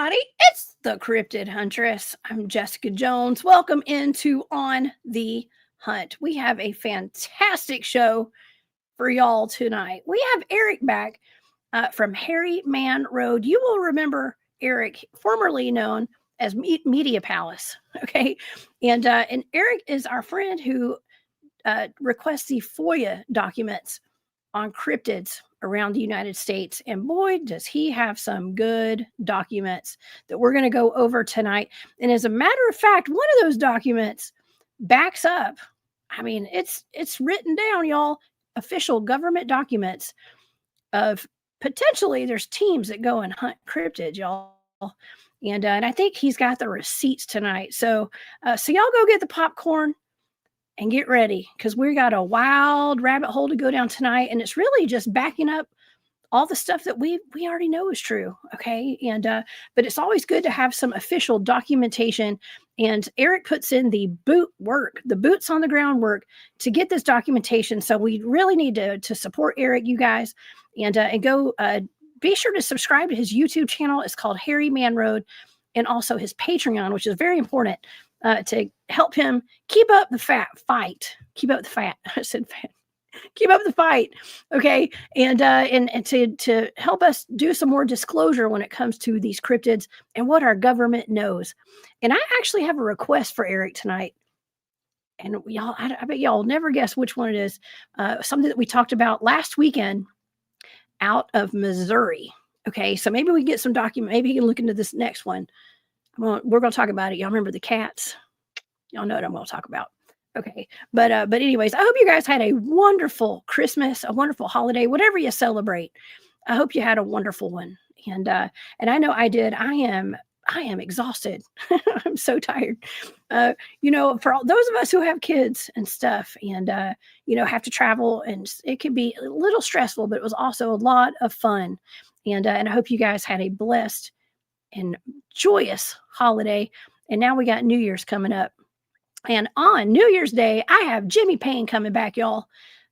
everybody. It's the Cryptid Huntress. I'm Jessica Jones. Welcome into On the Hunt. We have a fantastic show for y'all tonight. We have Eric back from Harry Man Road. You will remember Eric, formerly known as Media Palace. Okay, and Eric is our friend who requests the Foia documents on cryptids around the United States. And boy, does he have some good documents that we're going to go over tonight. And as a matter of fact, one of those documents backs up. I mean, it's written down, y'all, official government documents of potentially there's teams that go and hunt cryptids, y'all. And I think he's got the receipts tonight. So y'all go get the popcorn and get ready, because we got a wild rabbit hole to go down tonight, and it's really just backing up all the stuff that we already know is true. Okay, and but it's always good to have some official documentation, and Eric puts in the boots on the ground work to get this documentation. So we really need to support Eric, you guys, and go be sure to subscribe to his YouTube channel. It's called Harry Man Road, and also his Patreon, which is very important to help him keep up the fight. Keep up the fat. I said fat. Keep up the fight. Okay. And to help us do some more disclosure when it comes to these cryptids and what our government knows. And I actually have a request for Eric tonight. And y'all, I bet y'all never guess which one it is. Something that we talked about last weekend out of Missouri. Okay. So maybe we get some document. Maybe you can look into this next one. We're going to talk about it. Y'all remember the cats? Y'all know what I'm going to talk about. Okay. But anyways, I hope you guys had a wonderful Christmas, a wonderful holiday, whatever you celebrate. I hope you had a wonderful one. And I know I did. I am exhausted. I'm so tired. For all those of us who have kids and stuff and, have to travel, and it can be a little stressful, but it was also a lot of fun. And I hope you guys had a blessed and joyous holiday. And now we got New Year's coming up. And on New Year's Day, I have Jimmy Payne coming back, y'all.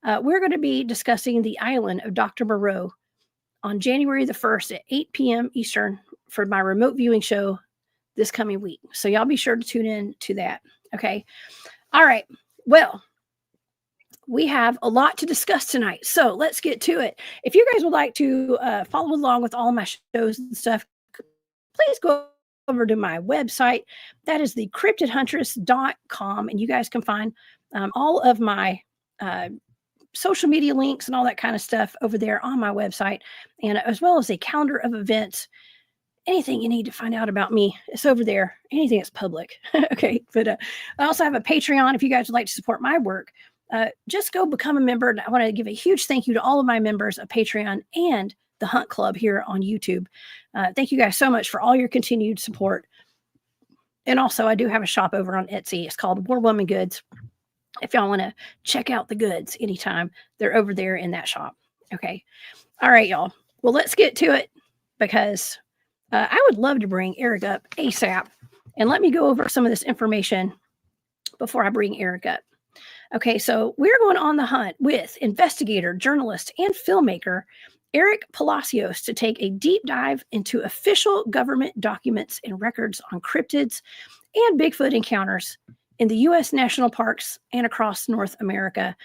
We're going to be discussing the island of Dr. Moreau on January the 1st at 8 p.m. Eastern for my remote viewing show this coming week. So y'all be sure to tune in to that. Okay. All right. Well, we have a lot to discuss tonight. So let's get to it. If you guys would like to follow along with all my shows and stuff, please go over to my website. That is the cryptidhuntress.com. And you guys can find all of my social media links and all that kind of stuff over there on my website, and as well as a calendar of events. Anything you need to find out about me, it's over there. Anything that's public. Okay. But I also have a Patreon if you guys would like to support my work. Just go become a member. And I want to give a huge thank you to all of my members of Patreon and the Hunt Club here on YouTube. Thank you guys so much for all your continued support. And also, I do have a shop over on Etsy. It's called War Woman Goods. If y'all want to check out the goods anytime, they're over there in that shop. Okay. All right, y'all. Well, let's get to it, because I would love to bring Eric up ASAP. And let me go over some of this information before I bring Eric up. Okay, so we're going on the hunt with investigator, journalist, and filmmaker Eric Palacios to take a deep dive into official government documents and records on cryptids and Bigfoot encounters in the U.S. national parks and across North America.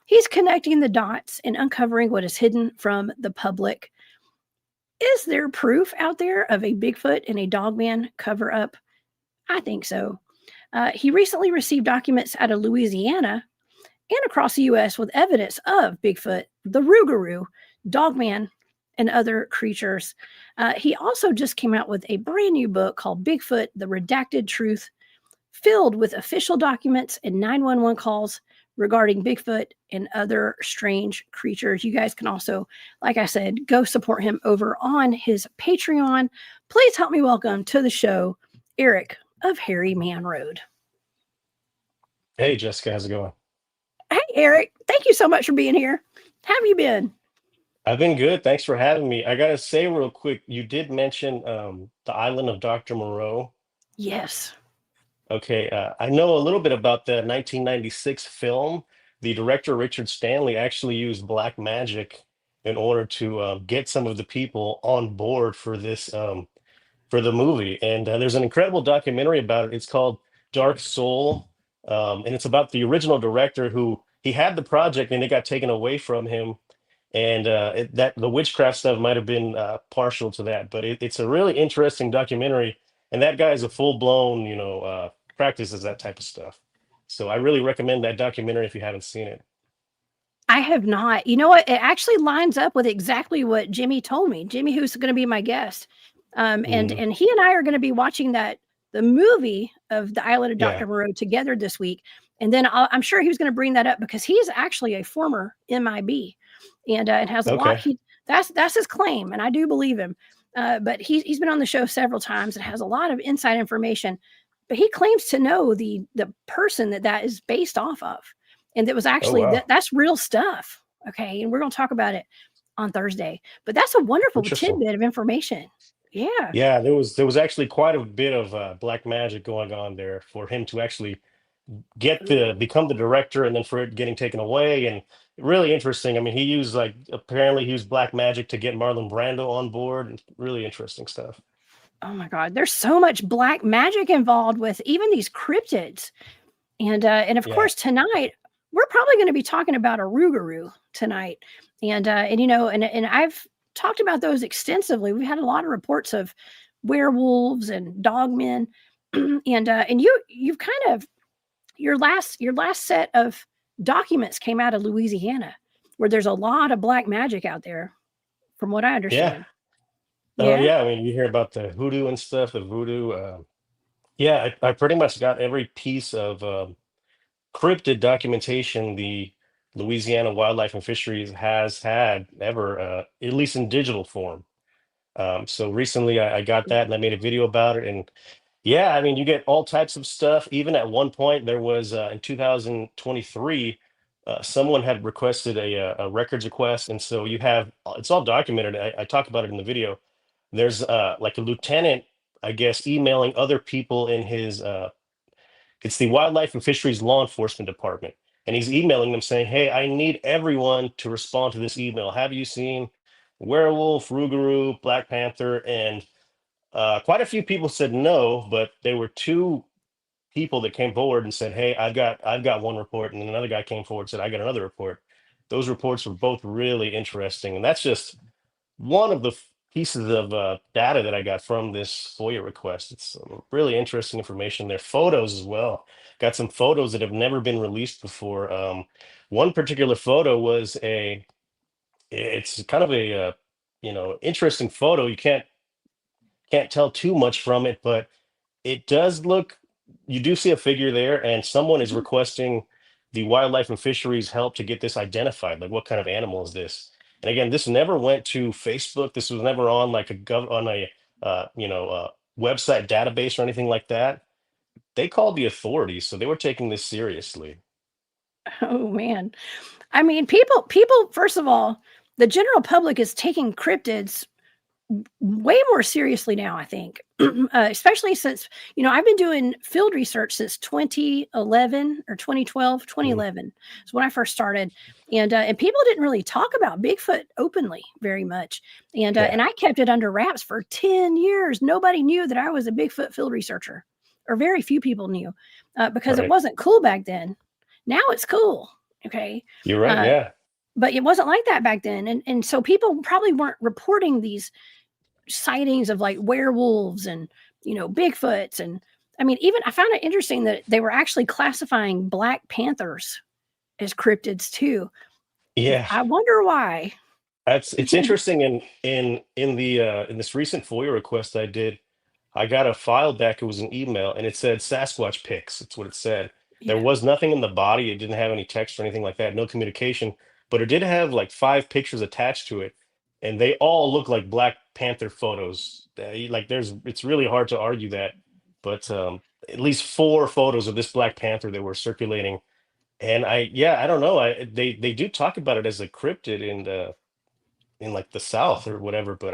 He's connecting the dots and uncovering what is hidden from the public. Is there proof out there of a Bigfoot and a Dogman cover-up? I think so. He recently received documents out of Louisiana and across the U.S. with evidence of Bigfoot, the Rougarou, Dogman, and other creatures. He also just came out with a brand new book called Bigfoot, the Redacted Truth, filled with official documents and 911 calls regarding Bigfoot and other strange creatures. You guys can also, like I said, go support him over on his Patreon. Please help me welcome to the show, Eric of Harry Man Road. Hey, Jessica, how's it going? Hey, Eric. Thank you so much for being here. How have you been? I've been good. Thanks for having me. I gotta say real quick, you did mention the island of Dr. Moreau. Yes. Okay, I know a little bit about the 1996 film. The director, Richard Stanley, actually used black magic in order to get some of the people on board for this for the movie. And there's an incredible documentary about it. It's called Dark Soul, and it's about the original director who he had the project and it got taken away from him. And that the witchcraft stuff might have been partial to that, but it's a really interesting documentary. And that guy is a full blown, practices that type of stuff. So I really recommend that documentary if you haven't seen it. I have not. You know what? It actually lines up with exactly what Jimmy told me. Jimmy, who's going to be my guest, and Mhm. and he and I are going to be watching the movie of the Island of Yeah. Dr. Moreau together this week. And then I'm sure he was going to bring that up because he's actually a former MIB, and has a lot. Okay. That's his claim, and I do believe him. But he's been on the show several times and has a lot of inside information. But he claims to know the person that is based off of, and that was Oh actually wow. that's real stuff. Okay, and we're going to talk about it on Thursday. But that's a wonderful Interesting. tidbit of information. Yeah. Yeah, there was actually quite a bit of black magic going on there for him to actually become the director and then for it getting taken away. And really interesting. I mean, he used like apparently he used black magic to get Marlon Brando on board. And really interesting stuff. Oh my God, there's so much black magic involved with even these cryptids. And of Yeah. course tonight we're probably going to be talking about a Rougarou tonight. And I've talked about those extensively. We've had a lot of reports of werewolves and dogmen. And you've kind of your last set of documents came out of Louisiana, where there's a lot of black magic out there, from what I Yeah. understand. Oh Yeah. yeah. I mean, you hear about the hoodoo and stuff, the voodoo. Yeah, I pretty much got every piece of cryptid documentation the Louisiana Wildlife and Fisheries has had ever, at least in digital form. So recently I got that and I made a video about it. And yeah, I mean, you get all types of stuff. Even at one point, there was in 2023, someone had requested a records request. And so you have, it's all documented. I talk about it in the video. There's like a lieutenant, I guess, emailing other people in his it's the Wildlife and Fisheries Law Enforcement Department. And he's emailing them saying, hey, I need everyone to respond to this email. Have you seen Werewolf, Rougarou, Black Panther? And quite a few people said no, but there were two people that came forward and said, hey, I've got one report. And then another guy came forward and said, I got another report. Those reports were both really interesting. And that's just one of the pieces of data that I got from this FOIA request. It's really interesting information. There are photos as well. Got some photos that have never been released before. One particular photo was it's kind of a interesting photo. You can't tell too much from it, but it does look, you do see a figure there, and someone is Mhm. requesting the wildlife and fisheries help to get this identified. Like, what kind of animal is this? And again, this never went to Facebook. This was never on like on a website database or anything like that. They called the authorities, so they were taking this seriously. Oh man. I mean, people, first of all, the general public is taking cryptids way more seriously now, I think. Especially since, I've been doing field research since 2011 or 2012, Mhm. 2011 is when I first started. And people didn't really talk about Bigfoot openly very much. Yeah, And I kept it under wraps for 10 years. Nobody knew that I was a Bigfoot field researcher, or very few people knew, because it right. wasn't cool back then. Now it's cool. Okay. You're right. Uh, Yeah. but it wasn't like that back then. And so people probably weren't reporting these sightings of like werewolves and Bigfoots. And I mean, even I found it interesting that they were actually classifying black panthers as cryptids too. Yeah. I wonder why. It's interesting in this recent FOIA request I did, I got a file back, it was an email, and it said Sasquatch pics. It's what it said. There Yeah. was nothing in the body, it didn't have any text or anything like that, no communication, but it did have like five pictures attached to it, and they all look like Black Panther photos. Like it's really hard to argue that, but at least four photos of this Black Panther that were circulating. And yeah, I don't know. They do talk about it as a cryptid in like the South or whatever, but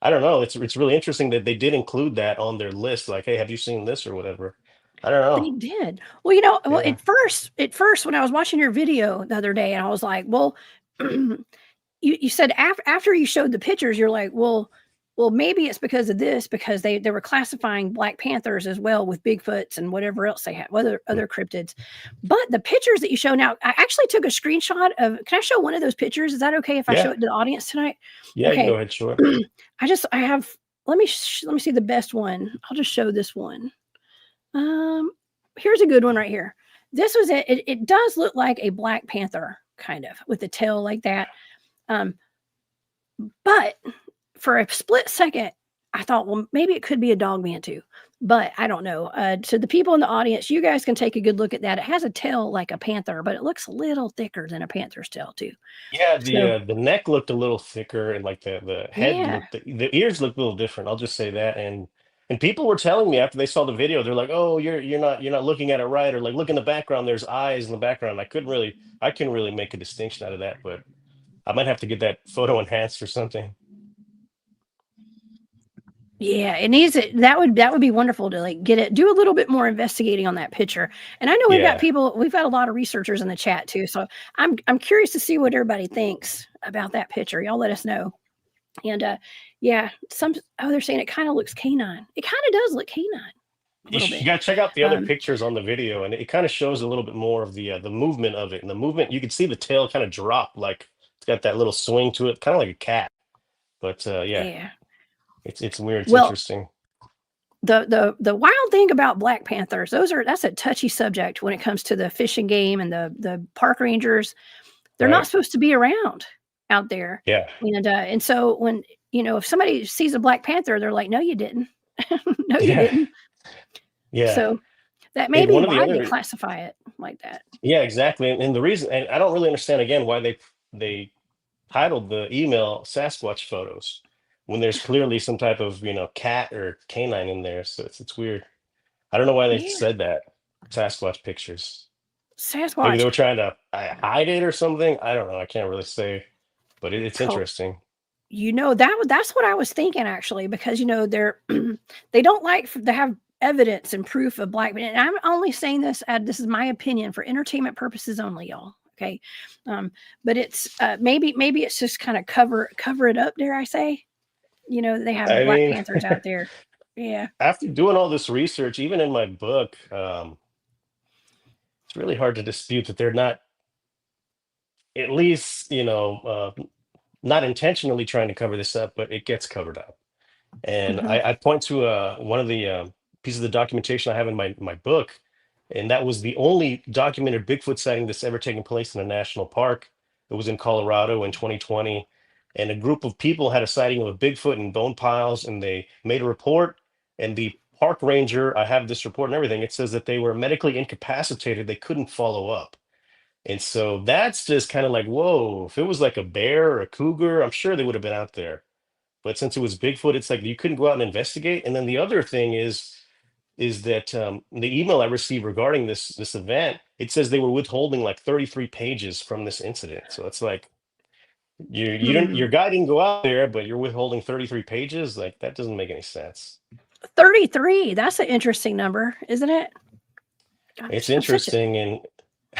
I don't know. It's really interesting that they did include that on their list. Like, hey, have you seen this or whatever? I don't know. They did. Well, Yeah. at first when I was watching your video the other day, and I was like, well, you said after you showed the pictures, you're like, well, Well, maybe it's because of this, because they were classifying Black Panthers as well with Bigfoots and whatever else they have, other cryptids. But the pictures that you show now, I actually took a screenshot of. Can I show one of those pictures? Is that okay if I show Yeah. it to the audience tonight? Yeah, you Okay. go ahead, sure. I have. Let me see the best one. I'll just show this one. Here's a good one right here. This was it. It does look like a Black Panther kind of with the tail like that. But for a split second, I thought, well, maybe it could be a Dogman too, but I don't know. So the people in the audience, you guys can take a good look at that. It has a tail like a panther, but it looks a little thicker than a panther's tail too. Yeah, So the neck looked a little thicker, and like the head yeah, looked, the ears looked a little different. I'll just say that. And people were telling me after they saw the video, they're like, "Oh, you're not looking at it right," or like, "Look in the background, there's eyes in the background." I couldn't really make a distinction out of that, but I might have to get that photo enhanced or something. yeah, it needs it. That would be wonderful to like get it, do a little bit more investigating on that picture. And I know Yeah. we've got a lot of researchers in the chat too. So I'm curious to see what everybody thinks about that picture. Y'all let us know. And yeah, they're saying it kind of looks canine. It kind of does look canine a You, little you bit. gotta check out the other Um, pictures on the video, and it kind of shows a little bit more of the movement of it. And the movement, you can see the tail kind of drop, like it's got that little swing to it, kind of like a cat. But yeah, yeah. it's weird. It's Well, interesting. the wild thing about Black Panthers, that's a touchy subject when it comes to the fish and game and the park rangers. They're not Right. supposed to be around out there. Yeah. And so when, if somebody sees a Black Panther, they're like, no, you didn't. No, you Yeah. didn't. Yeah. So that may And be one of the why they other, classify it like that. yeah, exactly. And the reason, and I don't really understand again why they titled the email Sasquatch photos when there's clearly some type of, cat or canine in there. So it's weird. I don't know why they Yeah. said that. Sasquatch pictures. Maybe they Sasquatch. were trying to hide it or something. I don't know. I can't really say, but it's Oh, interesting. that's what I was thinking actually, because they're they don't like to have evidence and proof of Black men. And I'm only saying this, this is my opinion for entertainment purposes only, y'all. Okay. But it's maybe it's just kind of cover it up, dare I say. They have I Black mean, Panthers out there. Yeah. after doing all this research, even in my book, it's really hard to dispute that they're not, at least, not intentionally trying to cover this up, but it gets covered up. And Hmm. I point to one of the pieces of the documentation I have in my book, and that was the only documented Bigfoot sighting that's ever taken place in a national park. It was in Colorado in 2020, and a group of people had a sighting of a Bigfoot in bone piles, and they made a report. And the park ranger, I have this report and everything. It says that they were medically incapacitated; they couldn't follow up. And so that's just kind of like, whoa, if it was like a bear or a cougar, I'm sure they would have been out there. But since it was Bigfoot, it's like you couldn't go out and investigate. And then the other thing is that the email I received regarding this event, it says they were withholding like 33 pages from this incident. So it's like you don't Hmm. your guy didn't go out there, but you're withholding 33 pages. Like that doesn't make any sense. 33. That's an interesting number, isn't it? It's I'm such a interesting and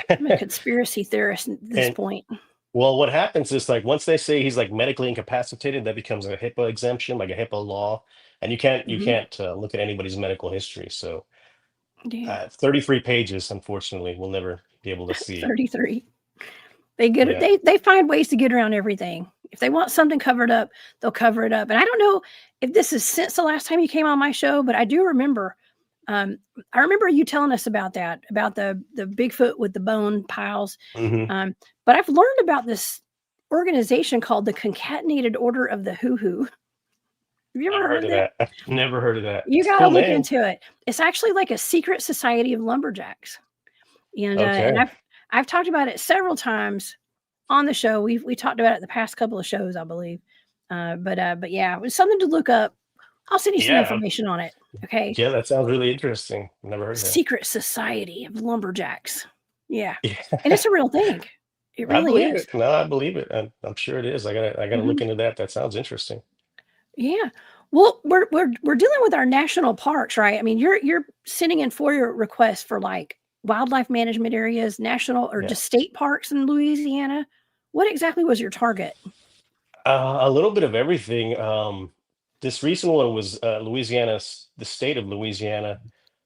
I'm a conspiracy theorist at this and point. well, what happens is like once they say he's like medically incapacitated, that becomes a HIPAA exemption, like a HIPAA law, and you Hmm. can't look at anybody's medical history. So Yeah. 33 pages, unfortunately, we'll never be able to see. 33. They get it. Yeah. They find ways to get around everything. If they want something covered up, they'll cover it up. And I don't know if this is since the last time you came on my show, but I do remember. Um, I remember you telling us about that, about the Bigfoot with the bone piles. Hmm. But I've learned about this organization called the Concatenated Order of the Hoo Hoo. Have you ever Never heard heard of of that? that. I've never heard of that. You It's a got to cool look name. into it. It's actually like a secret society of lumberjacks, and Okay. I've talked about it several times on the show. We talked about it the past couple of shows, I believe. But yeah, it was something to look up. I'll send you some Yeah. information on it. Okay, Yeah, that sounds really interesting. Never heard of that. secret society of lumberjacks. Yeah, and Yeah. it's a real thing. It I really believe is. it. No, I believe it. I'm sure it is. I gotta look Mhm. into that. That sounds interesting. Yeah. Well, we're dealing with our national parks, right? I mean, you're sending in FOIA requests for like wildlife management areas, national or Yeah. just state parks in Louisiana. What exactly was your target? A little bit of everything. this recent one was Louisiana, the state of Louisiana,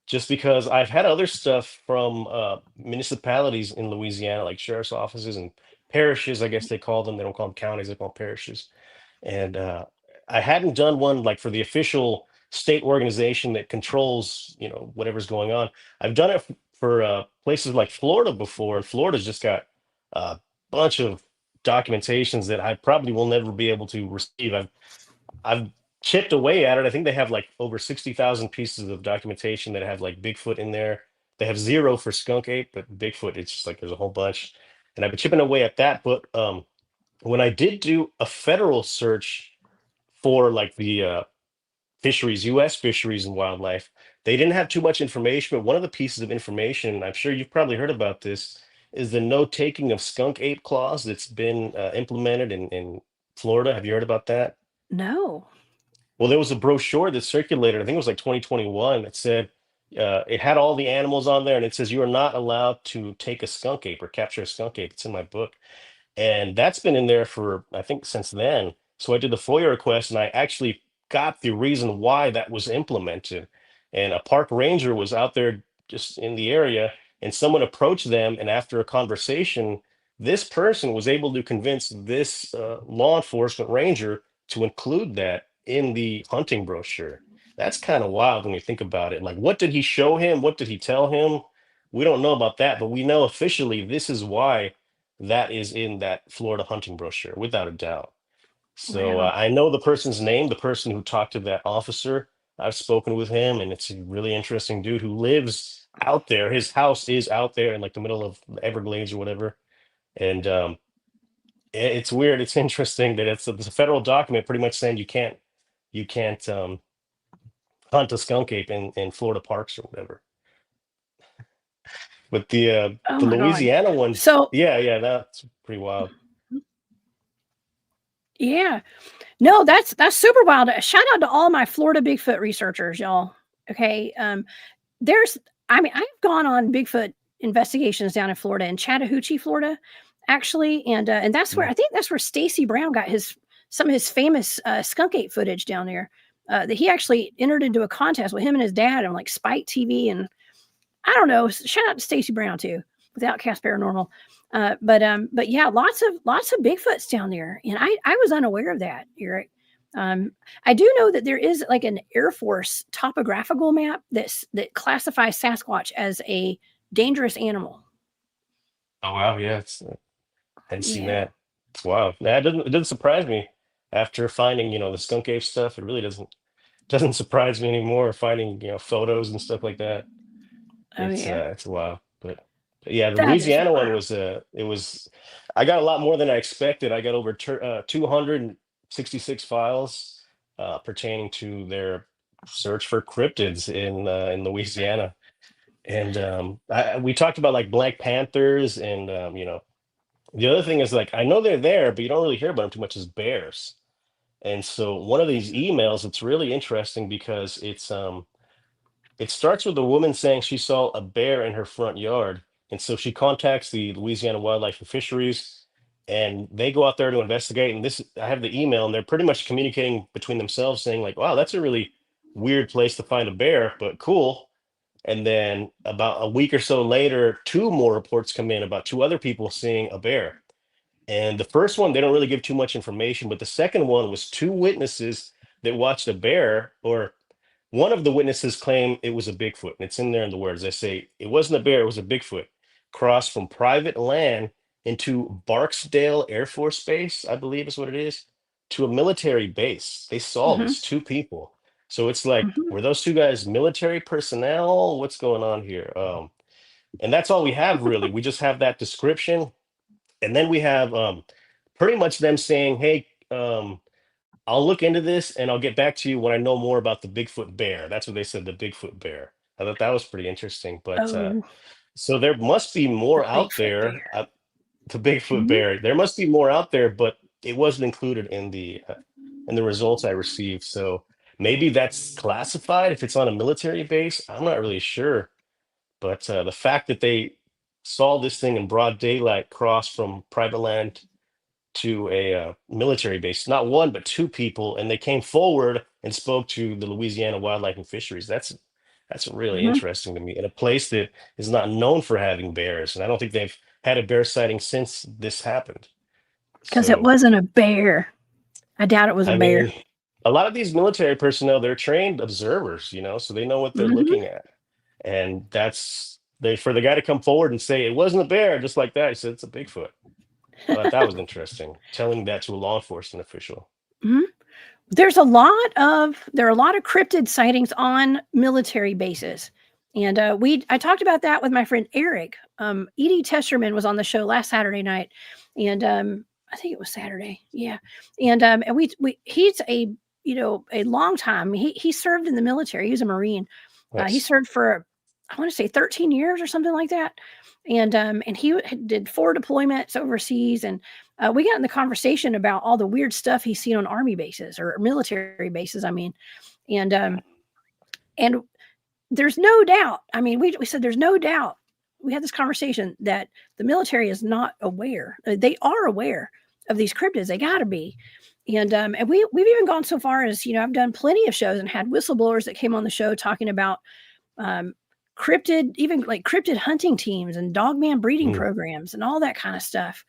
just because I've had other stuff from municipalities in Louisiana, like sheriff's offices and parishes, I guess they call them. They don't call them counties, they call them parishes. And I hadn't done one like for the official state organization that controls, whatever's going on. I've done it for places like Florida before, and Florida's just got a bunch of documentations that I probably will never be able to receive. I've chipped away at it. I think they have like over 60,000 pieces of documentation that have like Bigfoot in there. They have zero for skunk ape, but Bigfoot, it's just like there's a whole bunch. And I've been chipping away at that. But when I did do a federal search for like the fisheries, U.S. fisheries and wildlife, they didn't have too much information. But one of the pieces of information, and I'm sure you've probably heard about this, is the no taking of skunk ape clause that's been implemented in Florida. Have you heard about that? No. Well, there was a brochure that circulated, I think it was like 2021, that said it had all the animals on there, and it says you are not allowed to take a skunk ape or capture a skunk ape. It's in my book. And that's been in there for, I think, since then. So I did the FOIA request and I actually got the reason why that was implemented. And a park ranger was out there just in the area, and someone approached them. And after a conversation, this person was able to convince this law enforcement ranger to include that in the hunting brochure. That's kind of wild when you think about it. Like, what did he show him? What did he tell him? We don't know about that, but we know officially this is why that is in that Florida hunting brochure, without a doubt. So Wow. I know the person's name, the person who talked to that officer. I've spoken with him, and it's a really interesting dude who lives out there. His house is out there in like the middle of the Everglades or whatever. And it's weird. It's interesting that it's a federal document, pretty much saying you can't hunt a skunk ape in Florida parks or whatever. But Oh the my God. Louisiana ones, So, yeah, that's pretty wild. yeah. No, that's super wild. Shout out to all my Florida Bigfoot researchers, y'all. Okay. There's I mean, I've gone on Bigfoot investigations down in Florida, in Chattahoochee, Florida, actually, and that's where Mm. I think that's where Stacy Brown got his some of his famous skunk ape footage down there. That he actually entered into a contest with him and his dad on like Spike TV, and I don't know. Shout out to Stacy Brown too with Outcast Paranormal. But yeah, lots of Bigfoots down there, and I was unaware of that, Eric. I do know that there is like an Air Force topographical map that classifies Sasquatch as a dangerous animal. Oh wow, yeah, I hadn't seen Yeah. that. It's wild. Nah, it doesn't surprise me after finding, the skunk ape stuff. It really doesn't surprise me anymore. Finding, photos and stuff like that. Oh yeah. It's wild. But yeah, the That is Louisiana one wild. was it was I got a lot more than I expected. I got over 266 files pertaining to their search for cryptids in Louisiana. And we talked about like Black Panthers and the other thing is like I know they're there, but you don't really hear about them too much as bears. And so one of these emails, it's really interesting because it starts with a woman saying she saw a bear in her front yard. And so she contacts the Louisiana Wildlife and Fisheries, and they go out there to investigate. And this I have the email, and they're pretty much communicating between themselves saying, like, wow, that's a really weird place to find a bear, but cool. And then about a week or so later, two more reports come in about two other people seeing a bear. And the first one, they don't really give too much information, but the second one was two witnesses that watched a bear, or one of the witnesses claimed it was a Bigfoot. And it's in there in the words. They say it wasn't a bear, it was a Bigfoot. Crossed from private land into Barksdale Air Force Base, I believe is what it is, to a military base. They saw Hmm. this, two people. So it's like, Hmm. were those two guys military personnel? What's going on here? And that's all we have really. We just have that description, and then we have pretty much them saying, "Hey, I'll look into this and I'll get back to you when I know more about the Bigfoot bear." That's what they said, the Bigfoot bear. I thought that was pretty interesting. But Oh, so there must be the more out Bigfoot there. bear. The Bigfoot Hmm. bear. There must be more out there, but it wasn't included in the results I received. So maybe that's classified if it's on a military base. I'm not really sure. But the fact that they saw this thing in broad daylight cross from private land to a military base, not one, but two people, and they came forward and spoke to the Louisiana Wildlife and Fisheries. That's really Mhm. interesting to me. In a place that is not known for having bears, and I don't think they've had a bear sighting since this happened. 'Cause it So, wasn't a bear. I doubt it was a I bear. mean, a lot of these military personnel, they're trained observers, so they know what they're Mhm. looking at. And that's they for the guy to come forward and say it wasn't a bear, just like that. He said it's a Bigfoot. I thought that was interesting, telling that to a law enforcement official. Mhm. There are a lot of cryptid sightings on military bases. And I talked about that with my friend Eric. Edie Testerman was on the show last Saturday night, and I think it was Saturday, yeah. And we he's a long time. He served in the military. He was a Marine. He Nice. served for, I want to say, 13 years or something like that. And he did 4 deployments overseas, and we got in the conversation about all the weird stuff he's seen on army bases or military bases. I mean, and and there's no doubt. I mean, we said there's no doubt. We had this conversation that the military is not aware. They are aware of these cryptids. They got to be. And we've even gone so far as, I've done plenty of shows and had whistleblowers that came on the show talking about um, cryptid, even like cryptid hunting teams and dogman breeding Mm, programs and all that kind of stuff.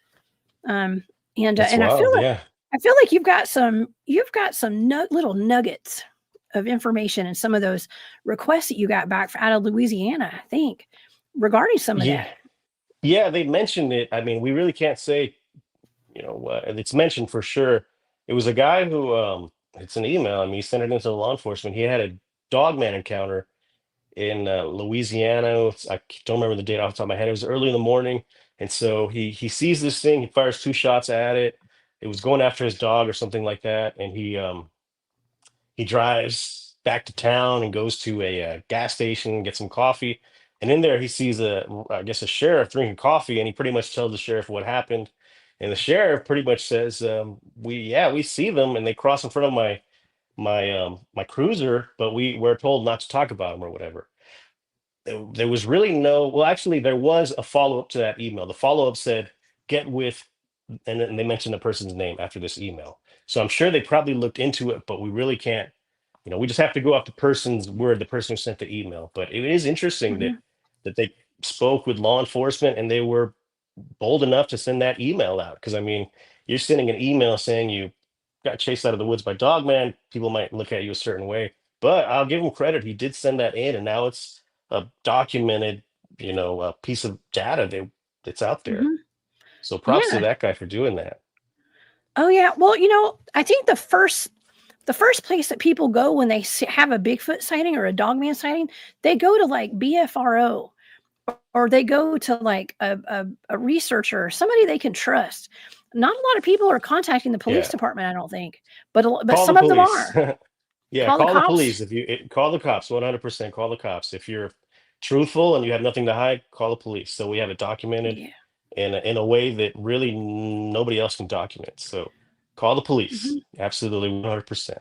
Um, and that's and wild. Yeah. I feel like you've got some little nuggets of information and some of those requests that you got back out of Louisiana, I think, regarding some of Yeah. that. Yeah. They mentioned it. I mean, we really can't say, it's mentioned for sure. It was a guy who, it's an email. I mean, he sent it into law enforcement. He had a dogman encounter in Louisiana. I don't remember the date off the top of my head. It was early in the morning, and so he sees this thing. He fires 2 shots at it. It was going after his dog or something like that, and he drives back to town and goes to a gas station, get some coffee, and in there he sees I guess a sheriff drinking coffee, and he pretty much tells the sheriff what happened, and the sheriff pretty much says, we see them, and they cross in front of my cruiser, but we're told not to talk about them or whatever. There was really no, well, actually, there was a follow up to that email. The follow up said, get with, and then they mentioned the person's name after this email. So I'm sure they probably looked into it, but we really can't, we just have to go off the person's word, the person who sent the email. But it is interesting that Mhm, they spoke with law enforcement and they were bold enough to send that email out. Because I mean, you're sending an email saying you got chased out of the woods by Dogman, people might look at you a certain way. But I'll give him credit; he did send that in, and now it's a documented, a piece of data that's out there. mhm. So props to Yeah. that guy for doing that. Oh, yeah. Well, I think the first place that people go when they have a Bigfoot sighting or a dogman sighting, they go to like BFRO, or they go to like a researcher, somebody they can trust. Not a lot of people are contacting the police Yeah, department, I don't think, but call the some of them police. are. Yeah, Call the call the police. cops. If call the cops, 100% call the cops. If you're truthful and you have nothing to hide, call the police. So we have it documented Yeah. in a way that really nobody else can document. So call the police. Mhm. Absolutely 100%.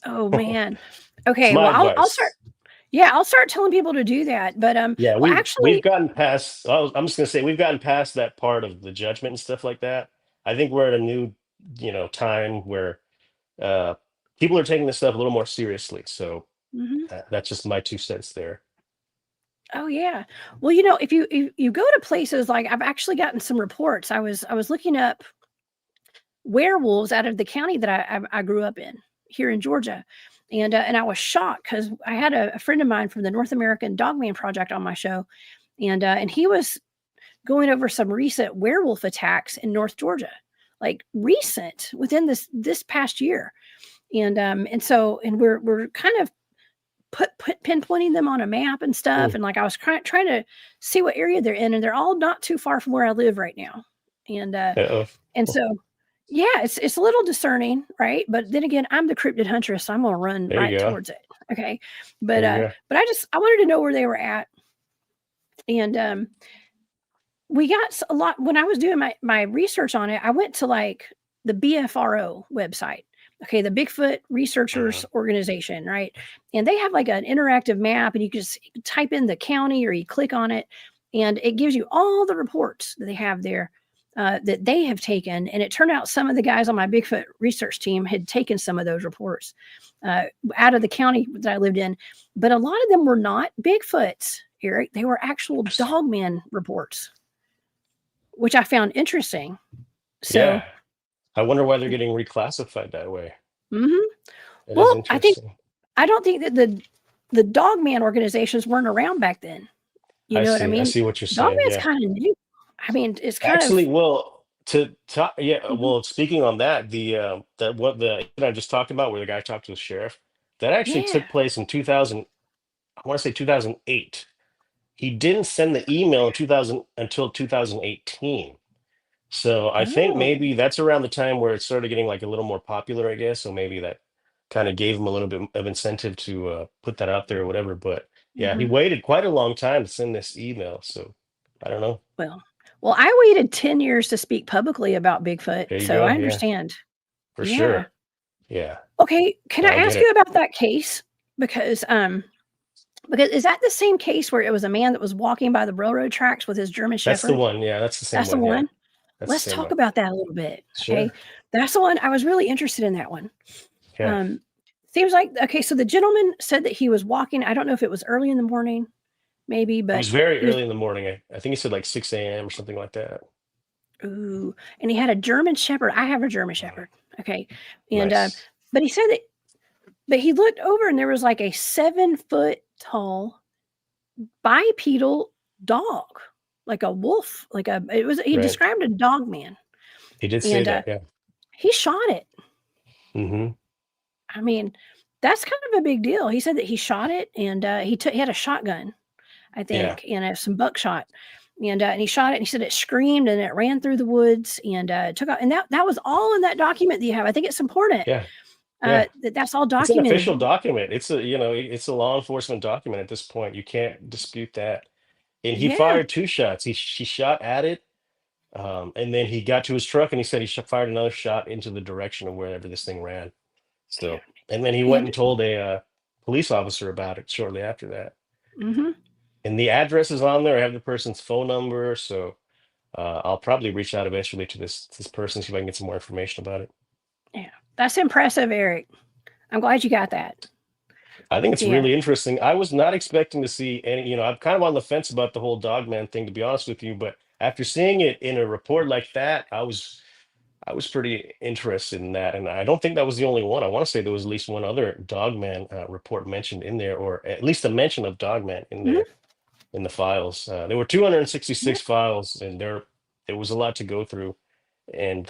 Oh, man. It's Okay, my well, I'll start. advice. Yeah, I'll start telling people to do that. But Yeah, well, we've actually, gotten past. I'm just gonna say we've gotten past that part of the judgment and stuff like that. I think we're at a new, time where uh, people are taking this stuff a little more seriously. So mhm. that's just my 2 cents there. Oh, yeah. Well, if you go to places like, I've actually gotten some reports. I was looking up werewolves out of the county that I grew up in here in Georgia, and I was shocked because I had a friend of mine from the North American Dogman Project on my show, and he was going over some recent werewolf attacks in North Georgia, like recent within this past year, and we're kind of put pinpointing them on a map and stuff, Mm. and like I was trying to see what area they're in, and they're all not too far from where I live right now, and uh, Uh-oh. and so yeah, it's a little discerning, right? But then again, I'm the cryptid huntress, so I'm gonna run There you right go. towards it. Okay, There but you go. I wanted to know where they were at, and we got a lot when I was doing my research on it. I went to like the BFRO website, okay, the Bigfoot Researchers Mhm. Organization, right? And they have like an interactive map, and you can just type in the county or you click on it, and it gives you all the reports that they have there. that they have taken. And it turned out some of the guys on my Bigfoot research team had taken some of those reports out of the county that I lived in. But a lot of them were not Bigfoots, Eric. They were actual Dogman reports, which I found interesting. So, Yeah. I wonder why they're getting reclassified that way. mhm. It is Well, interesting. I don't think that the Dogman organizations weren't around back then. You I know what I see. I mean? see what you're saying. Dogman's Yeah. kind of new. I mean, it's kind Actually, of well, to talk, yeah, mhm, well, speaking on that, that what the incident I just talked about, where the guy talked to the sheriff, that actually yeah. took place in 2000. I want to say 2008. He didn't send the email in 2000 until 2018. So I think Oh, maybe that's around the time where it started getting like a little more popular, I guess. So maybe that kind of gave him a little bit of incentive to put that out there or whatever. But yeah, he mhm. waited quite a long time to send this email. So I don't know. Well, well, I waited 10 years to speak publicly about Bigfoot, There you so go. I Yeah, understand. for Yeah. sure. Yeah, Okay, can I no, I get ask you it. about that case? Because because is that the same case where it was a man that was walking by the railroad tracks with his German That's the Shepherd? one. Yeah, that's the same That's the one. Yeah, one? that's the Let's same talk one. about that a little bit, okay? Sure. That's the one I was really interested in that one. Yeah. Um, seems like okay, so the gentleman said that he was walking, I don't know if it was early in the morning, maybe, It but was very he was early in the morning. I think he said like 6 a.m. or something like that. ooh, and he had a German Shepherd. I have a German Mhm. Shepherd, okay? And, Nice. but he said that but he looked over and there was like a 7-foot tall bipedal dog, like a wolf, like a it was he Right. described a dog man, He did say and, that. Yeah. he shot it. Hmm. I mean, that's kind of a big deal. He said that he shot it and, he had a shotgun, I Yeah. think, and, some buckshot, and he shot it, and he said it screamed and it ran through the woods and, took out and that was all in that document that you have. I think it's important, Yeah. Yeah. that that's all It's an documented. official document. It's a, it's a law enforcement document at this point. You can't dispute that. And he Yeah, fired two shots. He shot at it, and then he got to his truck and he said he fired another shot into the direction of wherever this thing ran. So, and then he went and and told a police officer about it shortly after that. mhm. And the address is on there. I have the person's phone number, so I'll probably reach out eventually to this person, see if I can get some more information about it. Yeah, that's impressive, Eric. I'm glad you got that. I think it's Yeah. really interesting. I was not expecting to see any, I'm kind of on the fence about the whole Dogman thing, to be honest with you, but after seeing it in a report like that, I was pretty interested in that. And I don't think that was the only one. I want to say there was at least one other Dogman report mentioned in there, or at least a mention of Dogman in Mhm. there in the files. There were Yeah. 266 files, and there was a lot to go through. And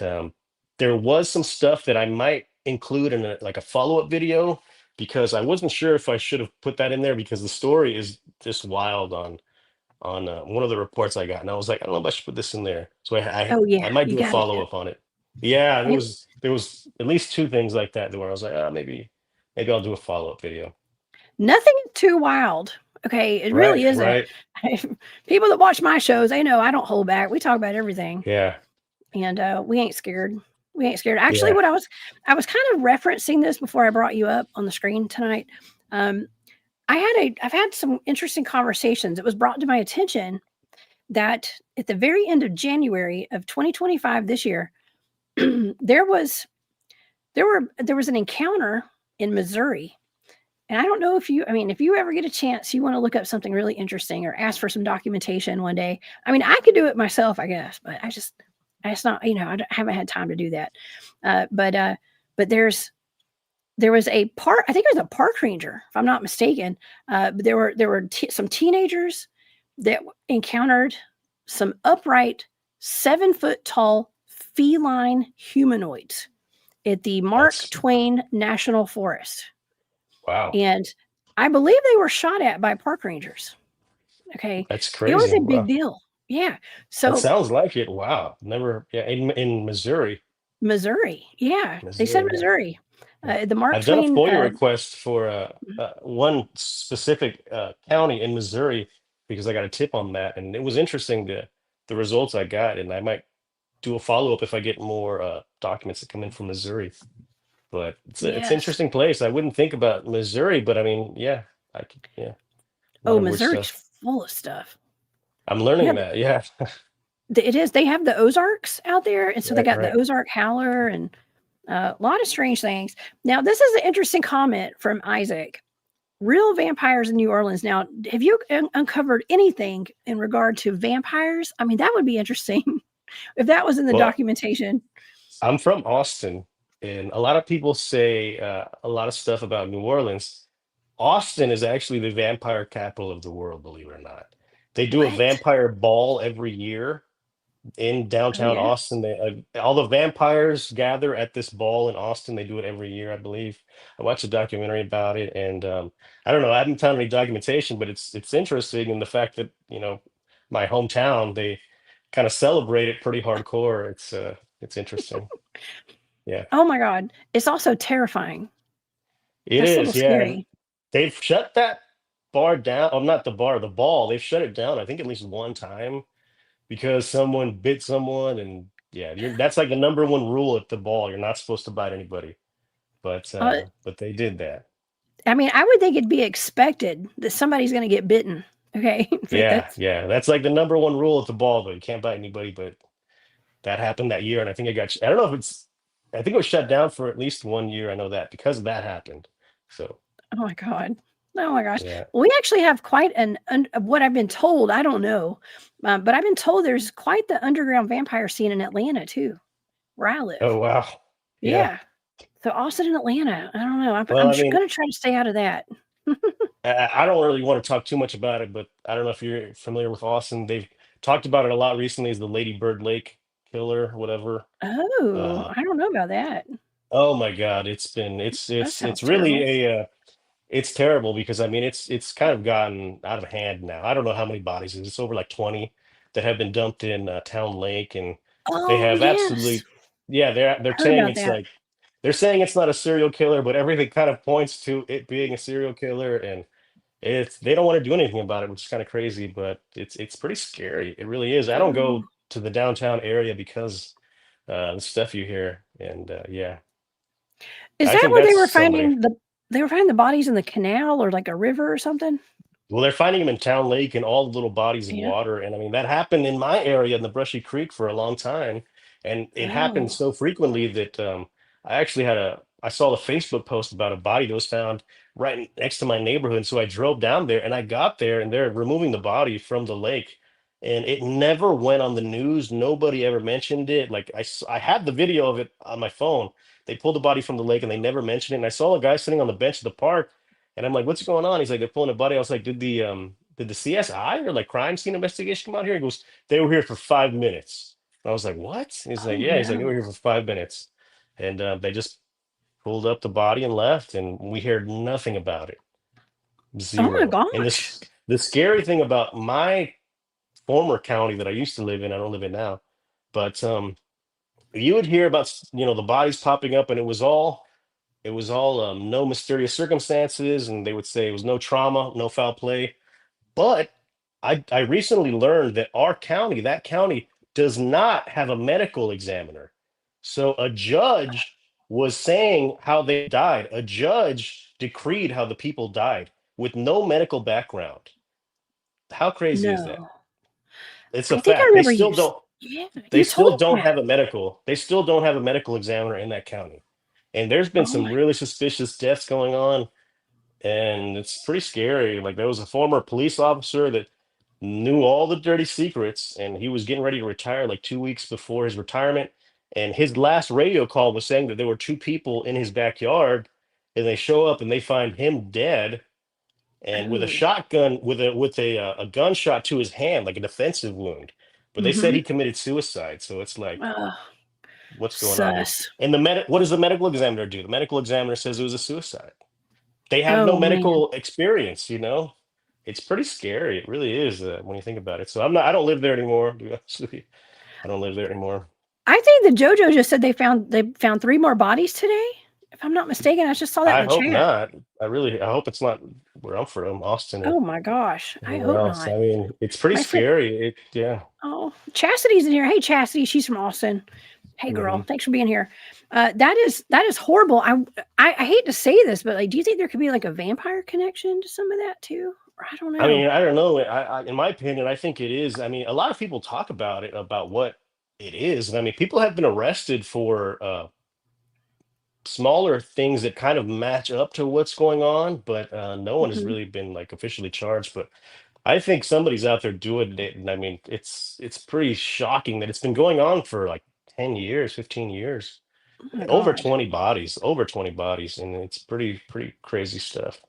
there was some stuff that I might include in like a follow-up video, because I wasn't sure if I should have put that in there, because the story is just wild on one of the reports I got, and I was like, I don't know if I should put this in there. So Oh, yeah, I might you do a gotta do. follow-up on it. Yeah, And there was at least two things like that where I was like, maybe I'll do a follow-up video. nothing is too wild. Okay, it really Right, isn't. right. People that watch my shows, they know I don't hold back. We talk about everything, Yeah, and we ain't scared. We ain't scared. Actually, yeah. what I was kind of referencing this before I brought you up on the screen tonight. Um, I've had some interesting conversations. It was brought to my attention that at the very end of January of 2025 this year, there was there was an encounter in Missouri. And I don't know if you, I mean, if you ever get a chance, you want to look up something really interesting or ask for some documentation one day. I mean, I could do it myself, I guess, but I just not, haven't had time to do that. But there was a park, I think it was a park ranger, if I'm not mistaken. But there were some teenagers that encountered some upright 7-foot tall feline humanoids at the Mark That's Twain National Forest. wow. And I believe they were shot at by park rangers. Okay. That's It was crazy. a big Wow. deal. Yeah. That So sounds like it. Wow. Never, yeah, in Missouri. Missouri. Yeah. They said Missouri, yeah. Missouri. Yeah. The Mark I've done a Twain. FOIA request for one specific county in Missouri, because I got a tip on that, and it was interesting, the results I got, and I might do a follow-up if I get more documents that come in from Missouri. But it's an Yes. interesting place. I wouldn't think about Missouri, but I mean, yeah, I could, yeah, a lot Oh, of weird Missouri's stuff. full of stuff. I'm Yeah. learning that. Yeah. It is. They have the Ozarks out there, and so they Right, got the right. Ozark howler and a lot of strange things. Now, this is an interesting comment from Isaac. Real vampires in New Orleans. Now, have you uncovered anything in regard to vampires? I mean, that would be interesting if that was in the Well, documentation. I'm from Austin, and a lot of people say a lot of stuff about New Orleans. Austin is actually the vampire capital of the world, believe it or not. They do a What? vampire ball every year in Oh, downtown yeah. Austin. All the vampires gather at this ball in Austin. They do it every year, I believe. I watched a documentary about it, and I don't know. I haven't found any documentation, but it's interesting in the fact that my hometown, they kind of celebrate it pretty hardcore. It's interesting. Yeah, Oh my God. It's also terrifying. it That's a little is. Yeah, and scary. they've shut that bar down. Oh, not the bar, the ball. They've shut it down. I think at least one time because someone bit someone, and yeah, that's like the number one rule at the ball. You're not supposed to bite anybody, Uh, but they did that. I mean, I would think it'd be expected that somebody's going to get bitten. Okay. But Yeah, that's, yeah, that's like the number one rule at the ball, though. You can't bite anybody, but that happened that year, and I think I don't know if I think it was shut down for at least 1 year. I know that because that happened. So oh my God. Oh my gosh. yeah. We actually have quite what I've been told. I don't know. But I've been told there's quite the underground vampire scene in Atlanta too, where I Oh live. wow. Yeah. Yeah. So Austin and Atlanta. I don't know. Well, I'm I mean, going to try to stay out of that. I don't really want to talk too much about it, but I don't know if you're familiar with Austin. They've talked about it a lot recently as the Lady Bird Lake killer, whatever. Oh, Uh, I don't know about that. oh my God, it's been it's That it's sounds it's really terrible. it's terrible because I mean it's kind of gotten out of hand now. I don't know how many bodies. It's over like 20 that have been dumped in Town Lake, and they Oh, have yes. absolutely yeah. They're I heard saying about it's that. like they're saying it's not a serial killer, but everything kind of points to it being a serial killer, and they don't want to do anything about it, which is kind of crazy. But it's pretty scary. It really is. I don't Oh. go to the downtown area because the stuff you hear, and yeah, Is I that think where that's somebody. they were finding the bodies in the canal or like a river or something? Well, they're finding them in Town Lake and all the little bodies of Yeah. water. And I mean, that happened in my area in the Brushy Creek for a long time. And it happened Oh. so frequently that I actually I saw a Facebook post about a body that was found right next to my neighborhood. And so I drove down there and I got there and they're removing the body from the lake. And it never went on the news. Nobody ever mentioned it. Like I had the video of it on my phone. They pulled the body from the lake and they never mentioned it. And I saw a guy sitting on the bench of the park and I'm like, what's going on? He's like, they're pulling a buddy. I was like, did the CSI or like crime scene investigation come out here? He goes, they were here for 5 minutes. I was like, what? He's like, Oh yeah. He's like, they were no. here for 5 minutes. And they just pulled up the body and left, and we heard nothing about it. Oh my Zero. And gosh. this the scary thing about my former county that I used to live in, I don't live in now, but you would hear about the bodies popping up, and it was all no mysterious circumstances, and they would say it was no trauma, no foul play. But I recently learned that that county, does not have a medical examiner. So a judge was saying how they died. A judge decreed how the people died with no medical background. How crazy is that? No. It's a I think I fact. remember yeah, They you still told me don't that. have they still don't have a medical examiner in that county. And there's been Oh some my really suspicious deaths going on, and it's pretty scary. Like there was a former police officer that knew all the dirty secrets, and he was getting ready to retire like 2 weeks before his retirement. And his last radio call was saying that there were two people in his backyard, and they show up and they find him dead and with a oh. shotgun with a gunshot to his hand, like a defensive wound. But they said Mm-hmm. he committed suicide. So it's like, Oh, what's going on here? sus. And what does the medical examiner do? The medical examiner says it was a suicide. They have no Oh man. medical experience. It's pretty scary. It really is when you think about it. So I don't live there anymore, to be honest with you. I don't live there anymore. I think the JoJo just said they found 3 more bodies today. If I'm not mistaken, I just saw that in I the hope chat. not. I hope it's not where I'm from, Austin or Oh my gosh. I anywhere hope else. not. I mean, it's pretty My friend scary. Yeah. Oh, Chastity's in here. Hey, Chastity, she's from Austin. Hey, girl, Hmm. thanks for being here. That is horrible. I hate to say this, but like, do you think there could be like a vampire connection to some of that too, I don't I know. mean, I don't know. In my opinion, I think it is. I mean, a lot of people talk about it, about what it is. And I mean, people have been arrested for smaller things that kind of match up to what's going on, but no one has Mhm. really been like officially charged. But I think somebody's out there doing it. And I mean, it's pretty shocking that it's been going on for like 10 years, 15 years, Oh my over gosh. 20 bodies, over 20 bodies. And it's pretty crazy stuff.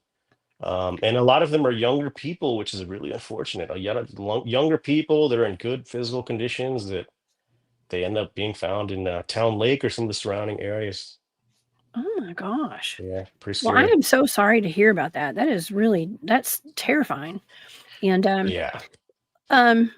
And a lot of them are younger people, which is really unfortunate. Younger people that are in good physical conditions that they end up being found in Town Lake or some of the surrounding areas. Oh my gosh. Yeah, pretty Well, I scary. am so sorry to hear about that. That's terrifying. And Yeah, um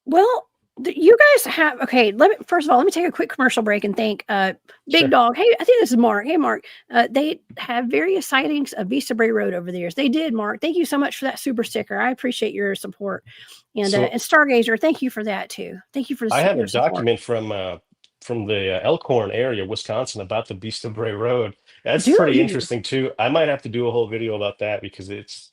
well, you guys have okay, first of all, let me take a quick commercial break and thank Big sure. Dog. Hey, I think this is Mark. Hey Mark. They have various sightings of Vista Bray Road over the years. They did, Mark. Thank you so much for that super sticker. I appreciate your support. So And Stargazer, thank you for that too. Thank you for I have a your support. document from the Elkhorn area, Wisconsin, about the Beast of Bray Road. That's Do pretty you? interesting too. I might have to do a whole video about that because it's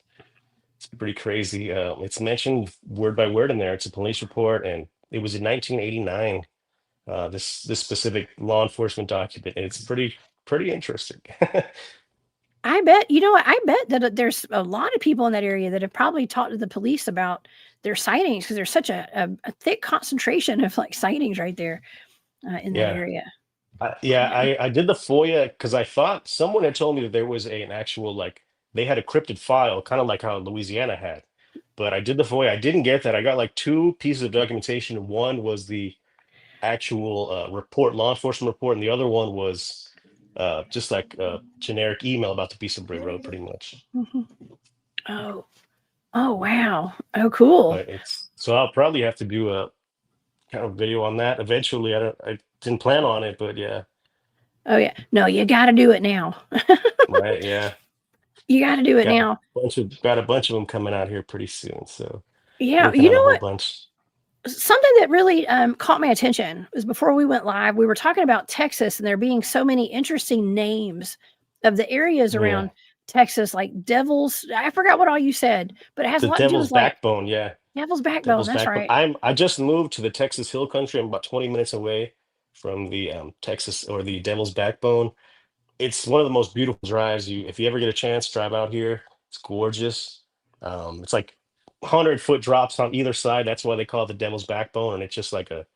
pretty crazy. It's mentioned word by word in there. It's a police report, and it was in 1989. This specific law enforcement document. And it's pretty interesting. I bet you know what? I bet that there's a lot of people in that area that have probably talked to the police about their sightings because there's such a thick concentration of like sightings right there in that Yeah. area. Yeah, Yeah. I did the FOIA because I thought someone had told me that there was an actual like they had a cryptid file, kind of like how Louisiana had. But I did the FOIA. I didn't get that. I got like two pieces of documentation. One was the actual report, law enforcement report, and the other one was just like a generic email about the Beast of Bray Road, pretty much. Mhm. Oh. Oh wow. Oh cool. But it's so I'll probably have to do a kind of video on that eventually. I didn't plan on it, but yeah, Oh yeah. No, you got to do it now. right, yeah. You got to do it Got a now. got a bunch of them coming out here pretty soon. So Yeah. working You on a know whole what? bunch. Something that really caught my attention was before we went live, we were talking about Texas and there being so many interesting names of the areas Yeah. around Texas, like Devil's. I forgot what all you said, but it has a The lot to do Devil's with like Backbone, yeah. Devil's Backbone. Devil's That's Backbone. right. I just moved to the Texas Hill Country. I'm about 20 minutes away from the Texas or the Devil's Backbone. It's one of the most beautiful drives. If you ever get a chance, drive out here. It's gorgeous. It's like 100-foot drops on either side. That's why they call it the Devil's Backbone, and it's just like a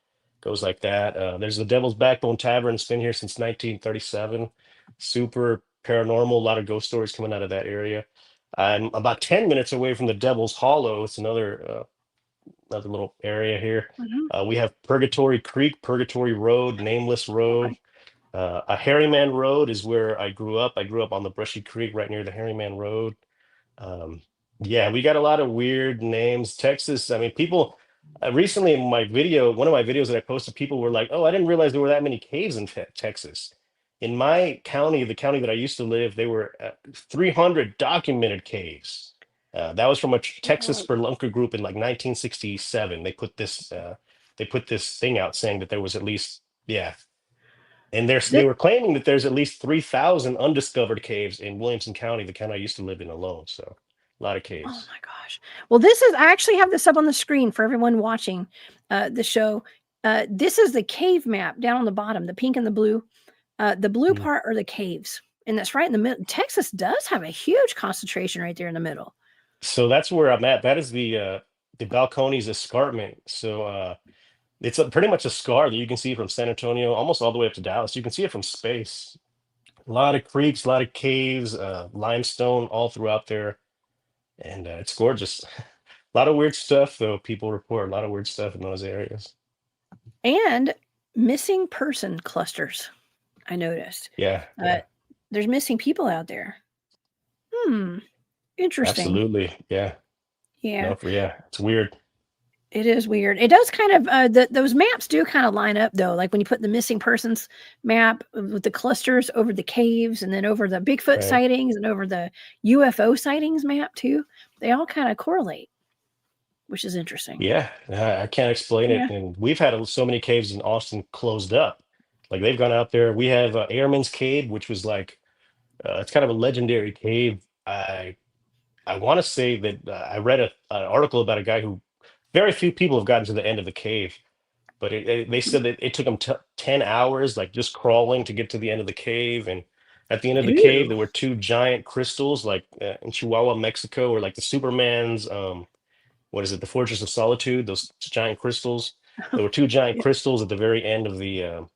goes like that. There's the Devil's Backbone Tavern. It's been here since 1937. Super paranormal. A lot of ghost stories coming out of that area. I'm about 10 minutes away from the Devil's Hollow. It's another little area here. Mhm. We have Purgatory Creek, Purgatory Road, Nameless Road. Okay. A Harryman Road is where I grew up. I grew up on the Brushy Creek right near the Harryman Road. Um, yeah, we got a lot of weird names. Texas, I mean, people recently in my video, one of my videos that I posted, people were like, "Oh, I didn't realize there were that many caves in Texas." In my county, the county that I used to live, there were 300 documented caves. That was from a Texas Whoa. spelunker group in like 1967. They put this thing out saying that there was at least, yeah, and they Thi- were claiming that there's at least 3,000 undiscovered caves in Williamson County, the county I used to live in alone. So a lot of oh caves. my gosh. Well, I actually have this up on the screen for everyone watching the show. This is the cave map down on the bottom, the pink and the blue. The blue Mm. part are the caves, and that's right in the middle. Texas does have a huge concentration right there in the middle. So that's where I'm at. That is the Balcones Escarpment. So it's pretty much a scar that you can see from San Antonio, almost all the way up to Dallas. You can see it from space. A lot of creeks, a lot of caves, limestone all throughout there, and it's gorgeous. A lot of weird stuff, though. People report a lot of weird stuff in those areas. And missing person clusters, I noticed. Yeah, Uh, yeah, there's missing people out there. Hmm, interesting. absolutely. Yeah, Yeah, no, for yeah, it's weird. it is weird. It does kind of those maps do kind of line up though. Like when you put the missing persons map with the clusters over the caves and then over the Bigfoot Right. sightings and over the UFO sightings map too. They all kind of correlate, which is interesting. Yeah, I can't explain it. Yeah. And we've had so many caves in Austin closed up. Like they've gone out there. We have Airman's Cave, which was like it's kind of a legendary cave. I want to say that I read an article about a guy who very few people have gotten to the end of the cave, but they said that it took them 10 hours, like just crawling to get to the end of the cave. And at the end of the cave, Ooh. there were two giant crystals, like in Chihuahua, Mexico, or like the Superman's, what is it, the Fortress of Solitude, those giant crystals. There were two giant Yeah. crystals at the very end of the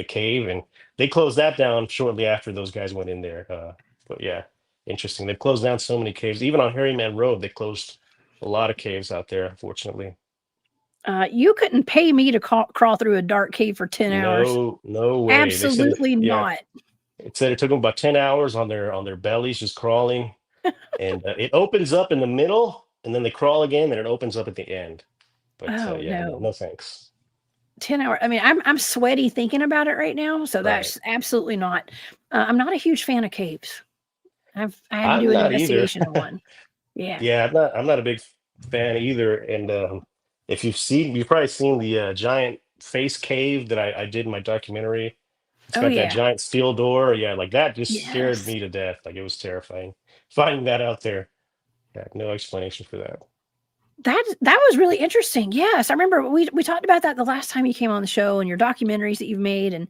cave, and they closed that down shortly after those guys went in there. But yeah, interesting. They've closed down so many caves. Even on Harryman Road, they closed a lot of caves out there, unfortunately. You couldn't pay me to crawl through a dark cave for 10 hours. No, no way. They said, Absolutely yeah, not. it said it took them about 10 hours on their bellies just crawling, and it opens up in the middle, and then they crawl again, and it opens up at the end. But Oh yeah, no, no. no thanks. 10 hours. I mean, I'm sweaty thinking about it right now. So Right. that's absolutely not. I'm not a huge fan of caves. I had to I'm do an not either. investigation on one. Yeah. Yeah, I'm not a big fan either. And if you've probably seen the giant face cave that I did in my documentary. It's Oh got that yeah. giant steel door. Yeah, like that just scared Yes. me to death. Like it was terrifying. Finding that out there. Yeah, no explanation for that. That was really interesting. Yes, I remember we talked about that the last time you came on the show and your documentaries that you've made and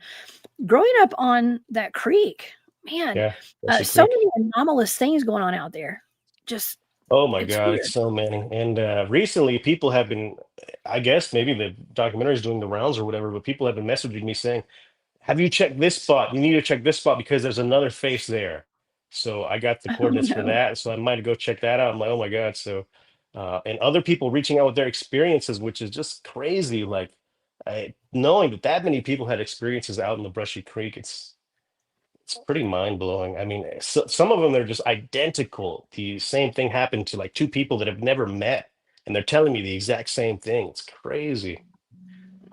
growing up on that creek. Man, Yeah, Brushy so Creek. many anomalous things going on out there. Just Oh my it's God, it's weird. so many. And recently, people have been, I guess maybe the documentary is doing the rounds or whatever, but people have been messaging me saying, have you checked this spot? You need to check this spot because there's another face there. So I got the Oh coordinates for no. that. So I might go check that out. I'm like, oh my God. So, and other people reaching out with their experiences, which is just crazy. Like knowing that that many people had experiences out in the Brushy Creek, it's pretty mind blowing. I mean, some of them are just identical. The same thing happened to like two people that have never met, and they're telling me the exact same thing. It's crazy.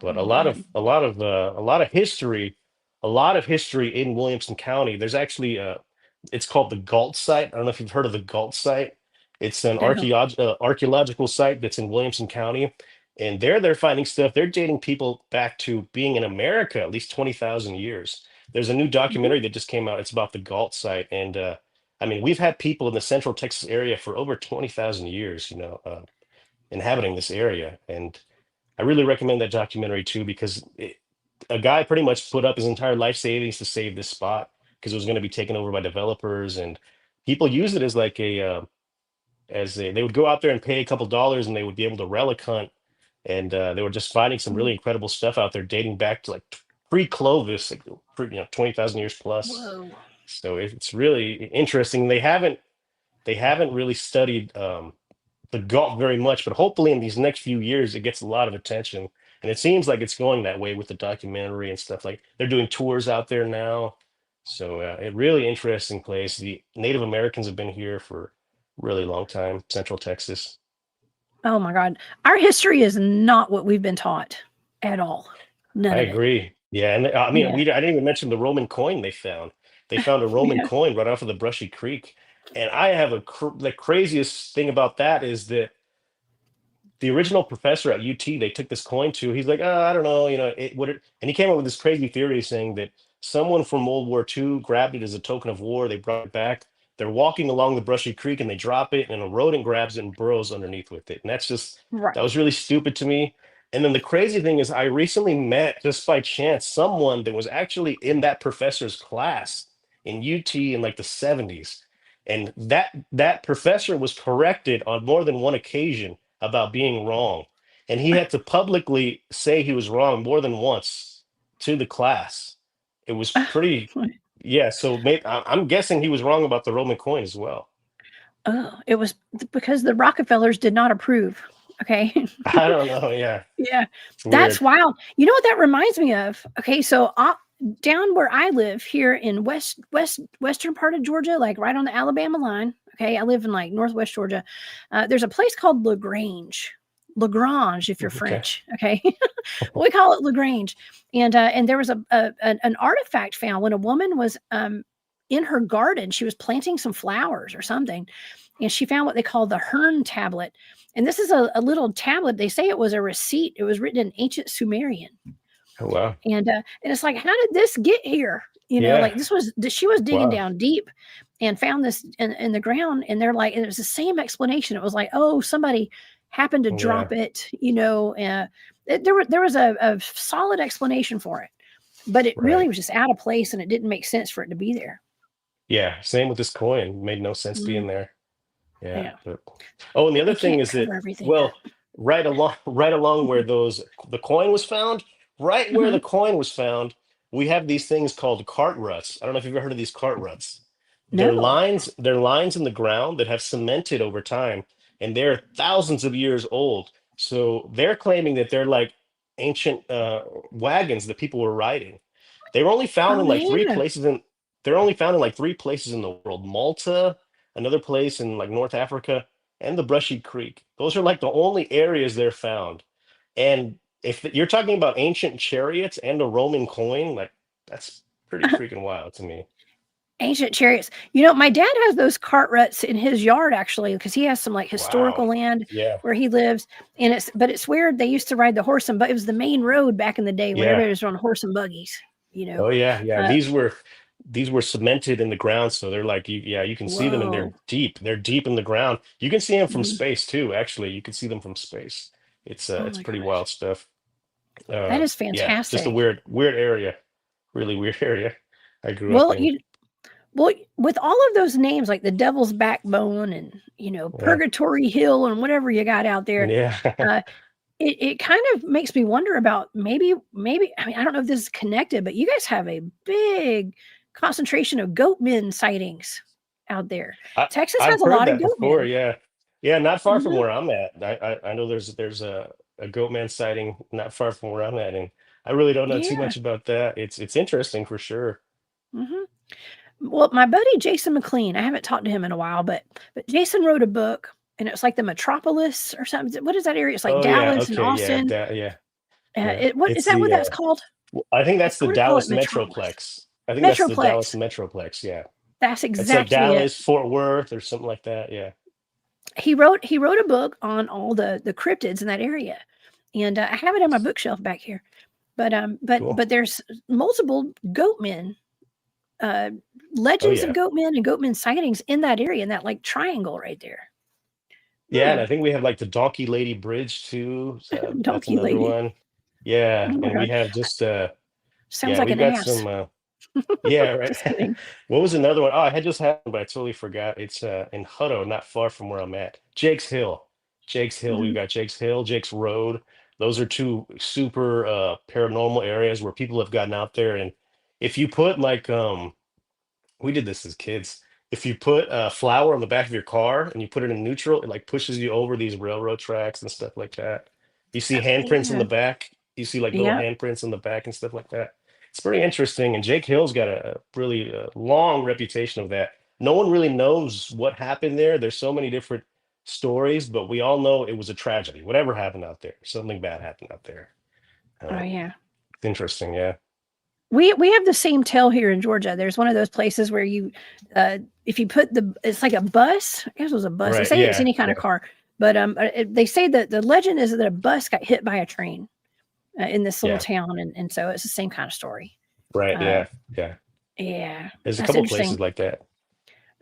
But Oh man. a lot of history, a lot of history in Williamson County. There's actually it's called the Galt site. I don't know if you've heard of the Galt site. It's an No. archaeological site that's in Williamson County, and they're finding stuff. They're dating people back to being in America at least 20,000 years. There's a new documentary that just came out. It's about the Galt site, and I mean, we've had people in the Central Texas area for over 20,000 years, inhabiting this area, and I really recommend that documentary too because a guy pretty much put up his entire life savings to save this spot because it was going to be taken over by developers, and people use it as like they would go out there and pay a couple dollars and they would be able to relic hunt, and they were just finding some really incredible stuff out there dating back to like pre-Clovis, like 20,000 years plus. Whoa. So it's really interesting. They haven't really studied the golf very much, but hopefully in these next few years it gets a lot of attention. And it seems like it's going that way with the documentary and stuff. Like they're doing tours out there now. So a really interesting place. The Native Americans have been here for a really long time, Central Texas. Oh my God. Our history is not what we've been taught at all. None I of it. agree. Yeah, and I mean, Yeah. I didn't even mention the Roman coin they found. They found a Roman Yeah. coin right off of the Brushy Creek, and I have the craziest thing about that is that the original professor at UT they took this coin to, he's like, I don't know, and he came up with this crazy theory saying that someone from World War II grabbed it as a token of war. They brought it back. They're walking along the Brushy Creek and they drop it, and a rodent grabs it and burrows underneath with it. And that Right. was really stupid to me. And then the crazy thing is, I recently met just by chance someone that was actually in that professor's class in UT in like the 70s. And that professor was corrected on more than one occasion about being wrong. And he had to publicly say he was wrong more than once to the class. It was pretty, yeah. So I'm guessing he was wrong about the Roman coin as well. Oh, it was because the Rockefellers did not approve. Okay. I don't know. Yeah, Yeah. it's That's weird. wild. You know what that reminds me of? Okay, so down where I live here in western part of Georgia, like right on the Alabama line. Okay, I live in like northwest Georgia. There's a place called Lagrange, if you're Okay. French. Okay, we call it Lagrange. And there was an artifact found when a woman was in her garden. She was planting some flowers or something, and she found what they call the Hearn tablet. And this is a little tablet. They say it was a receipt. It was written in ancient Sumerian. Oh wow. And it's like, how did this get here? You know, Yeah. like she was digging Wow. down deep and found this in the ground. And they're like, and it was the same explanation. It was like, oh, somebody happened to Yeah. drop it, you know, there was a solid explanation for it, but it really Right. was just out of place and it didn't make sense for it to be there. Yeah. Same with this coin. Made no sense Mm, being there. Yeah. yeah. But oh, and the But other they thing can't is that, cover everything up. well, right along where the coin was found, right where Hmm. the coin was found, we have these things called cart ruts. I don't know if you've ever heard of these cart ruts. No. They're lines in the ground that have cemented over time, and they're thousands of years old. So they're claiming that they're like ancient wagons that people were riding. They were only found Oh, in like three yeah. places in they're only found in like three places in the world. Malta, another place in like North Africa, and the Brushy Creek. Those are like the only areas they're found. And if you're talking about ancient chariots and a Roman coin, like that's pretty freaking wild to me. Ancient chariots. You know, my dad has those cart ruts in his yard actually, because he has some like Wow. historical land Yeah. where he lives. And it's weird. They used to ride the horse and but it was the main road back in the day when Yeah. everybody was on horse and buggies, you know. Oh yeah. Yeah. Uh, These were cemented in the ground, so they're like yeah, you can see them and they're whoa. deep. They're deep in the ground. You can see them from Mhm. space too, actually. You can see them from space. Oh It's my pretty gosh. wild stuff. That is Yeah, just a fantastic. weird area. Really weird area I grew up Well, in. with all of those names like the Devil's Backbone and, you know, Yeah. Purgatory Hill and whatever you got out there, Yeah. uh, it kind of makes me wonder about maybe I mean, I don't know if this is connected, but you guys have a big concentration of goat men sightings out there. Texas I've has a heard lot of that goat before. men. Yeah. Yeah, not far from Mhm, where I'm at. I know there's a goat man sighting not far from where I'm at, and I really don't know too yeah, much about that. It's interesting for sure. mhm. Well, my buddy Jason McLean, I haven't talked to him in a while, but Jason wrote a book, and it's like the Metropolis or something. What is that area? It's like Oh yeah, Dallas and okay, yeah, Austin. yeah, yeah. It what is It's that what the that's called? I think that's I the wanna call it Dallas Metropolis. Metroplex. I think that's the Dallas Metroplex. Metroplex. Yeah. That's It's like exactly it. Dallas, Fort Worth, or something like that. Yeah. He wrote a book on all the cryptids in that area, and, I have it on my bookshelf back here. Cool. But there's multiple goat men, uh, Oh legends of yeah. goat men and goat men sightings in that area, in that, like, triangle right there. Yeah, and Hmm, I think we have like the Donkey Lady Bridge too. So that's donkey another lady. one. Yeah, Oh my and we god. have just Sounds yeah, like we've an got ass. some yeah, right. Just kidding. What was another one? Oh, I had just had one, but I totally forgot. It's in Hutto, not far from where I'm at. Jake's Hill. Jake's Hill. We've Mhm. got Jake's Hill, Jake's Road. Those are two super paranormal areas where people have gotten out there. And if you put like we did this as kids. If you put a flower on the back of your car and you put it in neutral, it like pushes you over these railroad tracks and stuff like that. You see Oh, handprints in yeah. the back. You see like little Yep. handprints in the back and stuff like that. It's pretty interesting. And Jake Hill's got a really long reputation of that. No one really knows what happened there. There's so many different stories, but we all know it was a tragedy. Whatever happened out there, something bad happened out there. Oh, Uh, yeah. it's interesting. Yeah. We have the same tale here in Georgia. There's one of those places where if you put it's like a bus. I guess it was a bus. They Right. say it's Yeah. any kind of Yeah. car, but they say that the legend is that a bus got hit by a train in this little Yeah. town, and so it's the same kind of story. Right. Uh, Yeah. Yeah. yeah, There's a that's couple places interesting. like that.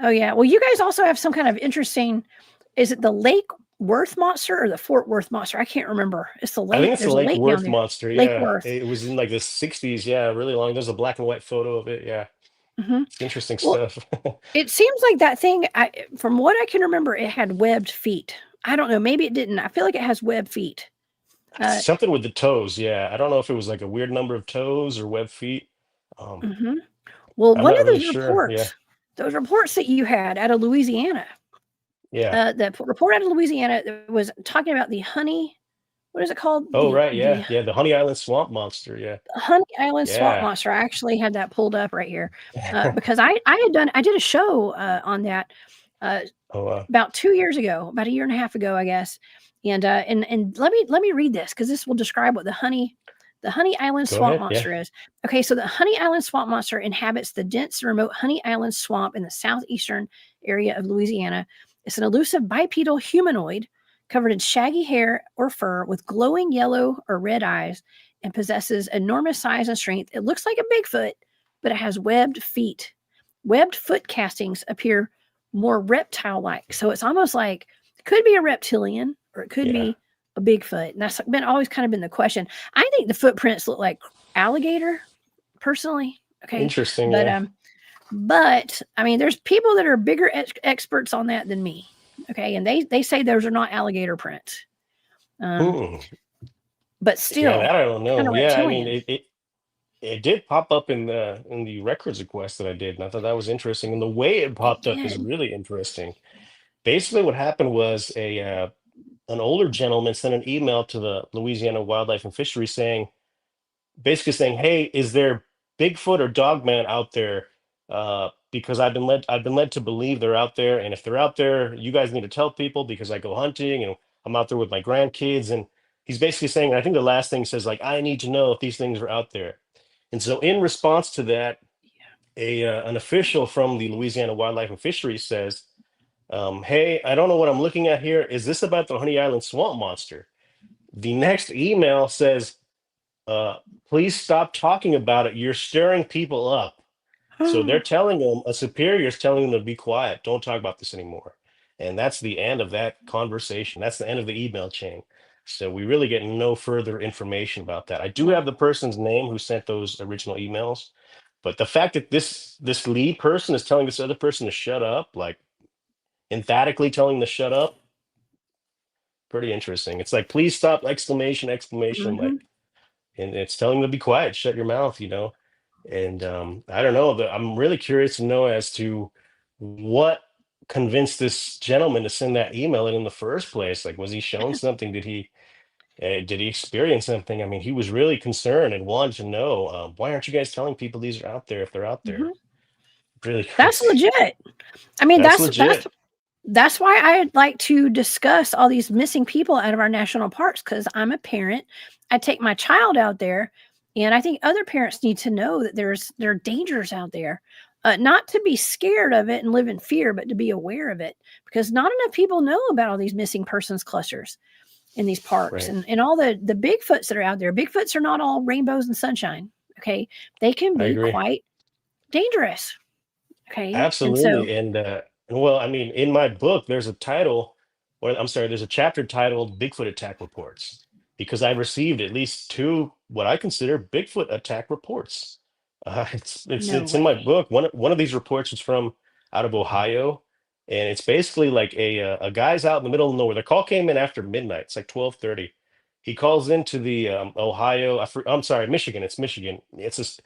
Oh yeah. Well, you guys also have some kind of interesting. Is it the Lake Worth monster or the Fort Worth monster? I can't remember. It's the I think lake. it's the There's a Lake lake down Worth there. monster. Lake Yeah, Worth. it was in like the '60s. Yeah, really long. There's a black and white photo of it. Yeah, Hmm. it's interesting Well, stuff. it seems like that thing, from what I can remember, it had webbed feet. I don't know. Maybe it didn't. I feel like it has webbed feet. Uh, Something with the toes. Yeah, I don't know if it was like a weird number of toes or web feet. Um, mhm. Well, I'm one not of really sure. Yeah, those reports that you had out of Louisiana, yeah. report out of Louisiana that was talking about the honey. What is it called? Oh, right. The Yeah, yeah. The Honey Island Swamp Monster. Yeah, Honey Island swamp yeah. monster. I actually had that pulled up right here because I did a show on that uh, Oh, about 2 years ago, about a year and a half ago, I guess. And let me read this because this will describe what the Honey Island go swamp ahead. Yeah. monster is. Okay, so the Honey Island swamp monster inhabits the dense, remote Honey Island swamp in the southeastern area of Louisiana. It's an elusive bipedal humanoid covered in shaggy hair or fur with glowing yellow or red eyes and possesses enormous size and strength. It looks like a Bigfoot, but it has webbed feet. Webbed foot castings appear more reptile-like. So it's almost like it could be a reptilian or it could Yeah. be a Bigfoot. And that's been always kind of been the question. I think the footprints look like alligator, personally. Okay. Interesting. But Yeah. I mean, there's people that are bigger experts on that than me. Okay. And they say those are not alligator prints. Hmm. But Yeah, still that I don't kind know. of Yeah, I mean, reptilian. it did pop up in the records request that I did, and I thought that was interesting. And the way it It popped up is did. really interesting. Basically, what happened was a an older gentleman sent an email to the Louisiana Wildlife and Fisheries saying, basically saying, "Hey, is there Bigfoot or Dogman out there? Because I've been led to believe they're out there, and if they're out there, you guys need to tell people because I go hunting and I'm out there with my grandkids." And he's basically saying, I think the last thing says like, "I need to know if these things are out there." And so, in response to that, a an official from the Louisiana Wildlife and Fisheries says, "Hey, I don't know what I'm looking at here. Is this about the Honey Island swamp monster?" The next email says, uh, "Please stop talking about it. You're stirring people up." So they're telling them, a superior is telling them to be quiet. Don't talk about this anymore. And that's the end of that conversation. That's the end of the email chain. So we really get no further information about that. I do have the Wow. person's name who sent those original emails, but the fact that this lead person is telling this other person to shut up, like emphatically telling them to shut up, pretty interesting. It's like, please stop, exclamation, exclamation, Mm-hmm. like, and it's telling them to be quiet, shut your mouth, you know. And I don't know. I'm really curious to know as to what convinced this gentleman to send that email in the first place. Like, was he shown something? Did he experience something? I mean, he was really concerned and wanted to know, why aren't you guys telling people these are out there if they're out Mm-hmm. there? Really That's crazy. legit. I mean, That's that's legit. that's why I like to discuss all these missing people out of our national parks because I'm a parent. I take my child out there, and I think other parents need to know that there are dangers out there. Not to be scared of it and live in fear, but to be aware of it because not enough people know about all these missing persons clusters in these parks Right. and all the Bigfoots that are out there. Bigfoots are not all rainbows and sunshine. Okay, they can I be agree. quite dangerous. Okay, and so Absolutely. And well, I mean, in my book, there's a title, or I'm sorry, there's a chapter titled Bigfoot Attack Reports, because I received at least two what I consider Bigfoot attack reports. no It's in my way. book. One of these reports is from out of Ohio, and it's basically like a guy's out in the middle of nowhere. The call came in after midnight. It's like 12:30. He calls into the Ohio. I'm sorry, Michigan. It's Michigan. It's this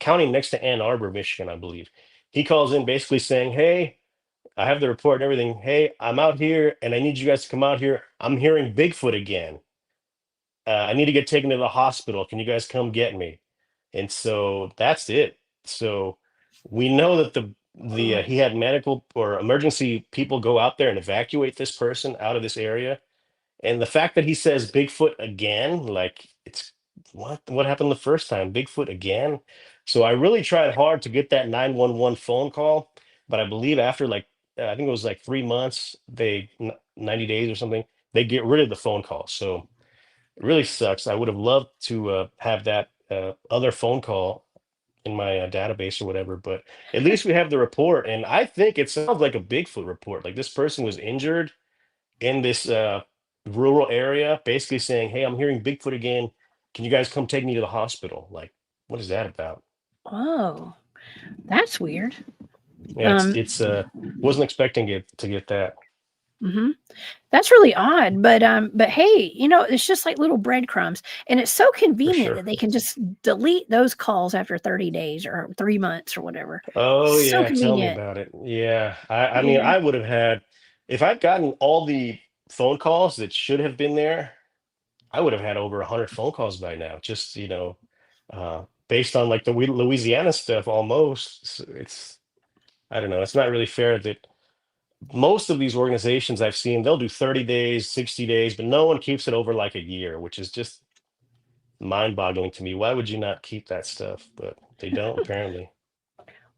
county next to Ann Arbor, Michigan, I believe. He calls in basically saying, "Hey, I have the report and everything. Hey, I'm out here and I need you guys to come out here. I'm hearing Bigfoot again. I need to get taken to the hospital. Can you guys come get me?" And so that's it. So we know that the Oh, he had medical or emergency people go out there and evacuate this person out of this area. And the fact that he says Bigfoot again, like it's what happened the first time? Bigfoot again. So I really tried hard to get that 911 phone call, but I believe after like I think it was like 3 months, 90 days or something, they get rid of the phone call. So it really sucks. I would have loved to have that other phone call in my database or whatever, but at least we have the report, and I think it sounds like a Bigfoot report. Like this person was injured in this rural area, basically saying, "Hey, I'm hearing Bigfoot again. Can you guys come take me to the hospital?" Like, what is that about? oh, that's weird. Yeah, Um, it's wasn't expecting it to get that mhm. That's really odd, but hey, it's just like little breadcrumbs, and it's so for convenient sure. that they can just delete those calls after 30 days or 3 months or whatever. Oh So yeah, tell me convenient. about it. Yeah, I mean, Yeah. I would have had if I'd gotten all the phone calls that should have been there. I would have had over 100 phone calls by now. Just based on like the Louisiana stuff, almost. It's I don't know. It's not really fair that most of these organizations I've seen, they'll do 30 days, 60 days, but no one keeps it over like a year, which is just mind-boggling to me. Why would you not keep that stuff? But they don't, apparently.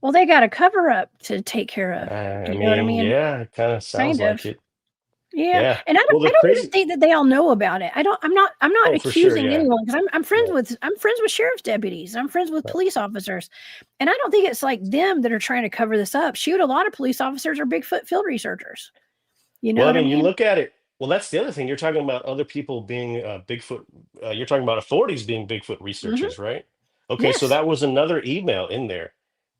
Well, they got a cover up to take care of. I You know what I mean, mean? yeah, it kind of sounds Kind of. like it. Yeah, Yeah. and Well, I the don't even crazy. think that they all know about it. I don't. I'm not Oh, for sure. accusing Yeah. anyone because Right. I'm friends with sheriff's deputies. I'm friends with Right. police officers, and I don't think it's like them that are trying to cover this up. Shoot, a lot of police officers are Bigfoot field researchers. You know Well, I what I mean, you mean? look at it. Well, that's the other thing. You're talking about other people being Bigfoot. You're talking about authorities being Bigfoot Hmm. researchers, right? Okay, so Yes. that was another email in there.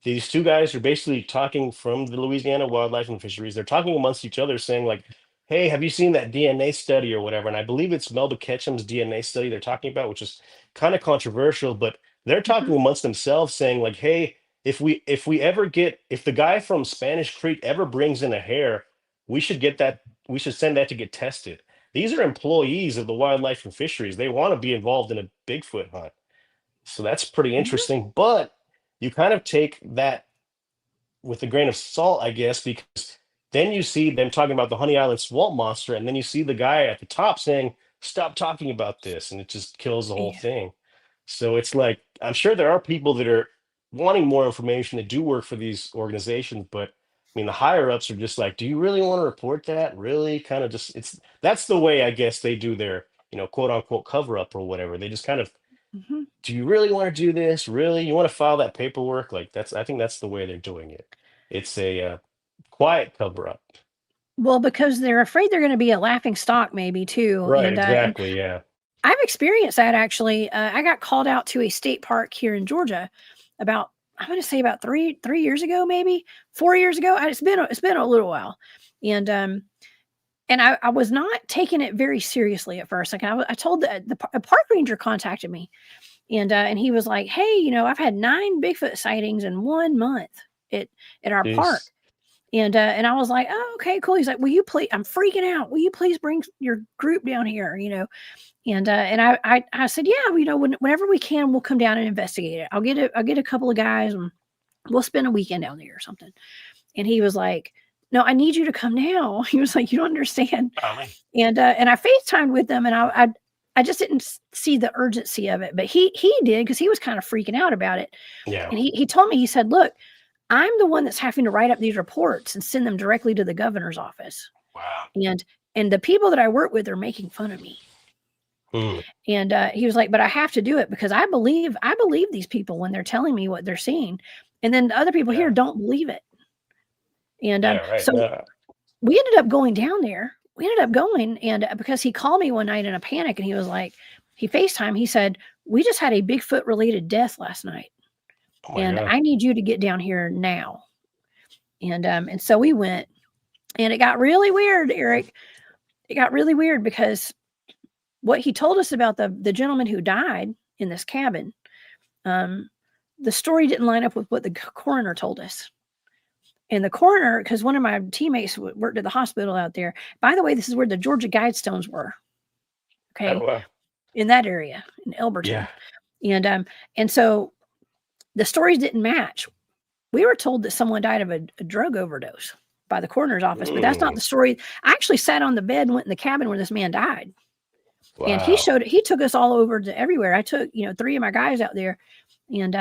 These two guys are basically talking from the Louisiana Wildlife and Fisheries. They're talking amongst each other, saying like, "Hey, have you seen that DNA study or whatever?" And I believe it's Melba Ketchum's DNA study they're talking about, which is kind of controversial. But they're Hmm. talking amongst themselves, saying like, "Hey, if the guy from Spanish Creek ever brings in a hair, we should get that we should send that to get tested." These are employees of the wildlife and fisheries. They want to be involved in a Bigfoot hunt. So that's pretty Hmm. interesting. But you kind of take that with a grain of salt, I guess, because then you see them talking about the Honey Island swamp monster, and then you see the guy at the top saying, "Stop talking about this," and it just kills the whole Yeah. thing. So it's like I'm sure there are people that are wanting more information that do work for these organizations, but I mean the higher ups are just like, "Do you really want to report that?" Really, kind of just it's that's the way I guess they do their quote unquote cover up or whatever. They just kind of, Hmm. "Do you really want to do this? Really? You want to file that paperwork?" Like I think that's the way they're doing it. It's a quiet cover up. Well, because they're afraid they're going to be a laughing stock, maybe too, Right, and exactly. Yeah. I've experienced that actually. I got called out to a state park here in Georgia about I'm going to say about three years ago, maybe 4 years ago. It's been a little while, and I was not taking it very seriously at first. Like I told a park ranger contacted me, and he was like, "Hey, I've had 9 Bigfoot sightings in 1 month at at our park." Jeez. And I was like, "Oh, okay, cool." He's like, "Will you please? I'm freaking out. Will you please bring your group down here?" And I said, "Yeah, whenever we can, we'll come down and investigate it. I'll get a couple of guys and we'll spend a weekend down there or something." And he was like, "No, I need you to come now." He was like, "You don't understand." Golly. And I FaceTimed with them, and I just didn't see the urgency of it, but he did because he was kind of freaking out about it. Yeah. And he told me, he said, "Look, I'm the one that's having to write up these reports and send them directly to the governor's office, Wow. and the people that I work with are making fun of me." Hmm. And he was like, "But I have to do it because I believe these people when they're telling me what they're seeing, and then the other people here Yeah. don't believe it." And Yeah. Right. so No. we ended up going down there. We ended up going, and because he called me one night in a panic, and he was like, he FaceTime. He said, "We just had a Bigfoot related death last night, Oh my and God. I need you to get down here now." And so we went, and it got really weird, Eric. It got really weird because what he told us about the gentleman who died in this cabin, um, the story didn't line up with what the coroner told us. And the coroner, because one of my teammates worked at the hospital out there. By the way, this is where the Georgia Guidestones were. Oh Okay, wow. in that area in Yeah. Elberton, and so the stories didn't match. We were told that someone died of a drug overdose by the coroner's office, but that's not Mm. the story. I actually sat on the bed and went in the cabin where this man died, and Wow. he took us all over to everywhere. I took 3 of my guys out there, and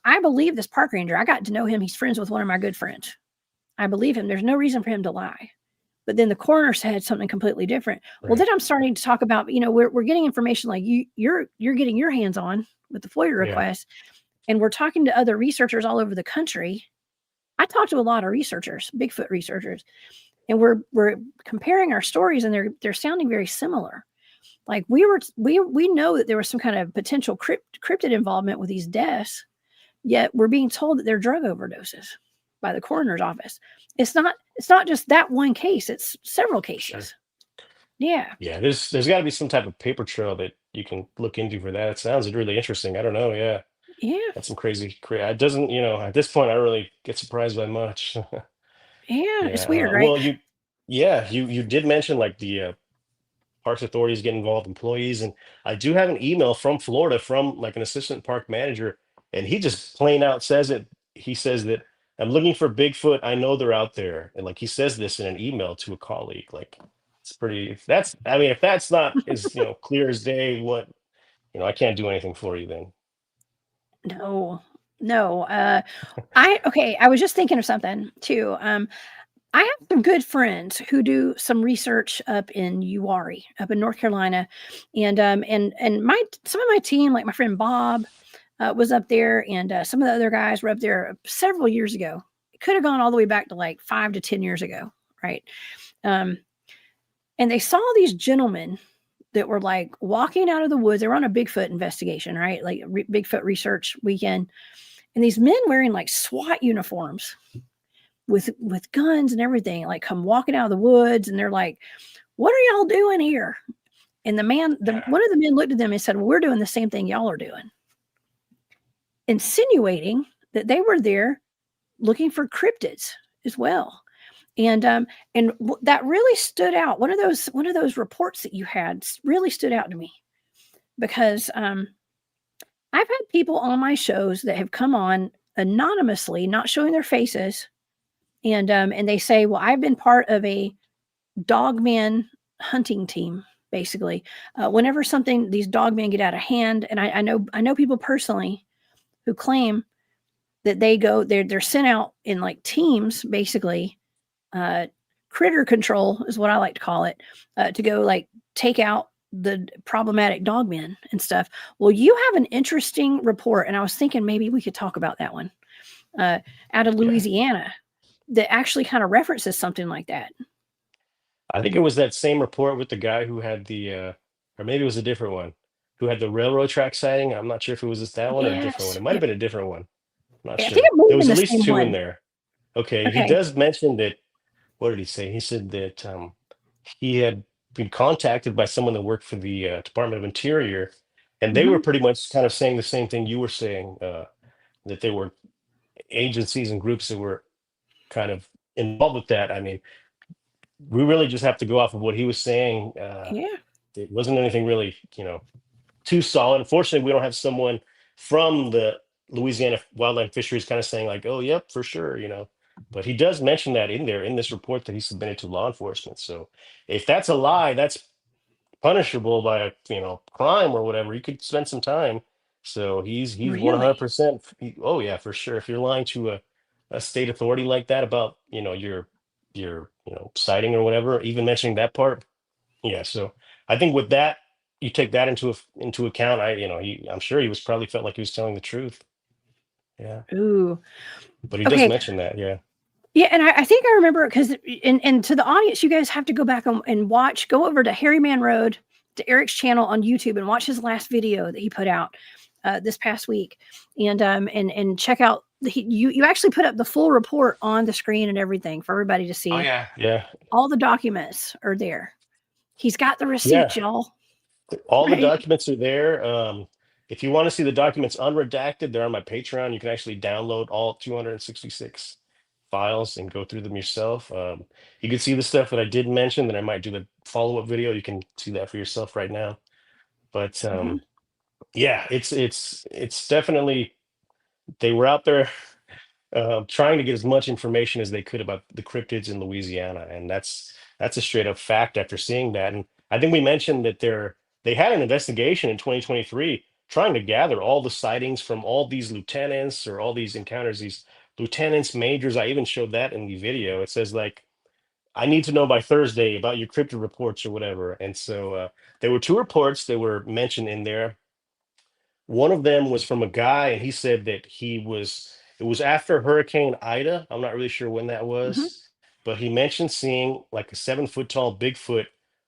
I believe this park ranger. I got to know him. He's friends with one of my good friends. I believe him. There's no reason for him to lie. But then the coroner said something completely different. Well, then Right. I'm starting to talk about, we're getting information like you're getting your hands on with the FOIA Yeah. request, and we're talking to other researchers all over the country. I talked to a lot of researchers, Bigfoot researchers, and we're comparing our stories, and they're sounding very similar. Like we know that there was some kind of potential cryptid involvement with these deaths, yet we're being told that they're drug overdoses by the coroner's office. It's not just that one case, it's several Sure. cases. Yeah. Yeah. There's got to be some type of paper trail that you can look into for that. It sounds really interesting. I don't know. Yeah. Yeah. That's some crazy. It doesn't. At this point, I don't really get surprised by much. Yeah, Yeah. it's weird, right? Well, you did mention like the parks authorities get involved, employees, and I do have an email from Florida from like an assistant park manager, and he just plain out says it. He says that I'm looking for Bigfoot. I know they're out there, and like he says this in an email to a colleague. Like it's pretty. If that's, I mean, if that's not as clear as day, what I can't do anything for you then. No. No. I was just thinking of something too. I have some good friends who do some research up in Uwharrie, up in North Carolina, and my some of my team, like my friend Bob, was up there, and some of the other guys were up there several years ago. It could have gone all the way back to like 5 to 10 years ago, right? Um, and they saw these gentlemen that were like walking out of the woods. They were on a Bigfoot investigation, right? Like Bigfoot research weekend, and these men wearing like SWAT uniforms with guns and everything, like come walking out of the woods, and they're like, "What are y'all doing here?" And one of the men looked at them and said, well, "We're doing the same thing y'all are doing," insinuating that they were there looking for cryptids as well. And that really stood out. One of those reports that you had really stood out to me because I've had people on my shows that have come on anonymously, not showing their faces, and they say, "Well, I've been part of a dogman hunting team." Basically, whenever these dogmen get out of hand, and I know people personally who claim that they're sent out in like teams, basically, uh, critter control is what I like to call it, to go like take out the problematic dogmen and stuff. Well, you have an interesting report, and I was thinking maybe we could talk about that one, uh, out of Yeah. Louisiana, that actually kind of references something like that. I think it was that same report with the guy who had or maybe it was a different one, who had the railroad track sighting. I'm not sure if it was just that one or a different one. Yes, It might have been a different one. I'm not I think sure. it might There have been was the at least same two in one. there. Okay, he Okay. does mention that. What did he say? He said that he had been contacted by someone that worked for the Department of Interior, and they were Hmm. pretty much kind of saying the same thing you were saying, that there were agencies and groups that were kind of involved with that. I mean, we really just have to go off of what he was saying. Yeah. It wasn't anything really, too solid. Unfortunately, we don't have someone from the Louisiana wildlife fisheries kind of saying like, "Oh, yep, for sure." But he does mention that in there in this report that he submitted to law enforcement. So if that's a lie, that's punishable by a crime or whatever. You could spend some time. So he's Really? 100%. Oh yeah, for sure. If you're lying to a state authority like that about your sighting or whatever, even mentioning that part, yeah. So I think with that, you take that into account. I'm sure he was probably felt like he was telling the truth. Yeah, Ooh. but he does Okay. mention that. Yeah. Yeah, and I think I remember because, and to the audience, you guys have to go back and watch. Go over to Harry Man Road, to Eric's channel on YouTube, and watch his last video that he put out this past week, and check out. You actually put up the full report on the screen and everything for everybody to Oh see. yeah. Yeah. All the documents are there. He's got the Yeah. receipts, y'all. All the Right? documents are there. If you want to see the documents unredacted, they're on my Patreon. You can actually download all 266 files and go through them yourself. You can see the stuff that I did mention that I might do the follow-up video. You can see that for yourself right now. But Hmm. yeah, it's definitely they were out there trying to get as much information as they could about the cryptids in Louisiana, and that's a straight up fact after seeing that. And I think we mentioned that they had an investigation in 2023 trying to gather all the sightings from all these lieutenants or all these encounters, these lieutenants, majors. I even showed that in the video. It says like, I need to know by Thursday about your cryptid reports or whatever. And so there were two reports that were mentioned in there. One of them was from a guy, and he said that it was after Hurricane Ida. I'm not really sure when that Hmm. was, but he mentioned seeing like a 7 foot tall Bigfoot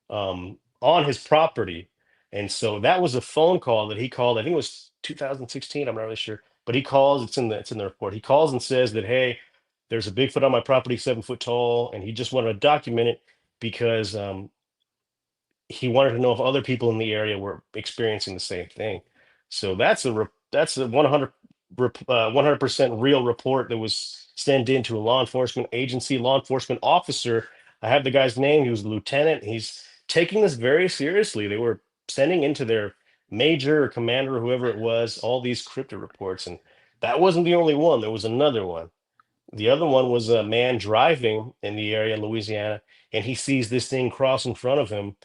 on his property. And so that was a phone call that he called. I think it was 2016. I'm not really sure, but he calls. It's in the report. He calls and says that, hey, there's a Bigfoot on my property, 7 foot tall, and he just wanted to document it because he wanted to know if other people in the area were experiencing the same thing. So that's a 100% real report that was sent in to a law enforcement agency, law enforcement officer. I have the guy's name. He was a lieutenant. He's taking this very seriously. They were sending into their major or commander or whoever it was all these cryptid reports, and that wasn't the only one. There was another one. The other one was a man driving in the area in Louisiana, and he sees this thing cross in front of him,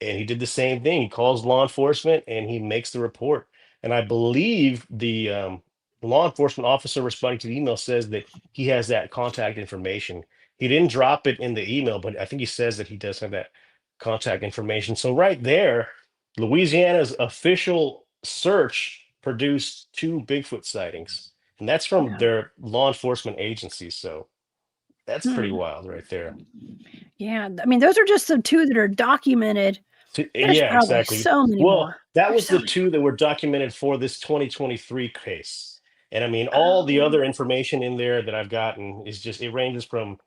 and he did the same thing. He calls law enforcement and he makes the report. And I believe the law enforcement officer responding to the email says that he has that contact information He didn't drop it in the email, but I think he says that he does have that contact information. So right there, Louisiana's official search produced 2 Bigfoot sightings, and that's from Yeah. their law enforcement agencies. So that's pretty Hmm. wild right there. Yeah. I mean, those are just the two that are documented. There's Yeah, probably exactly. so many Well, more. that There's was so the many. two that were documented for this 2023 case. And I mean, all the Oh, other information in there that I've gotten is just, it ranges from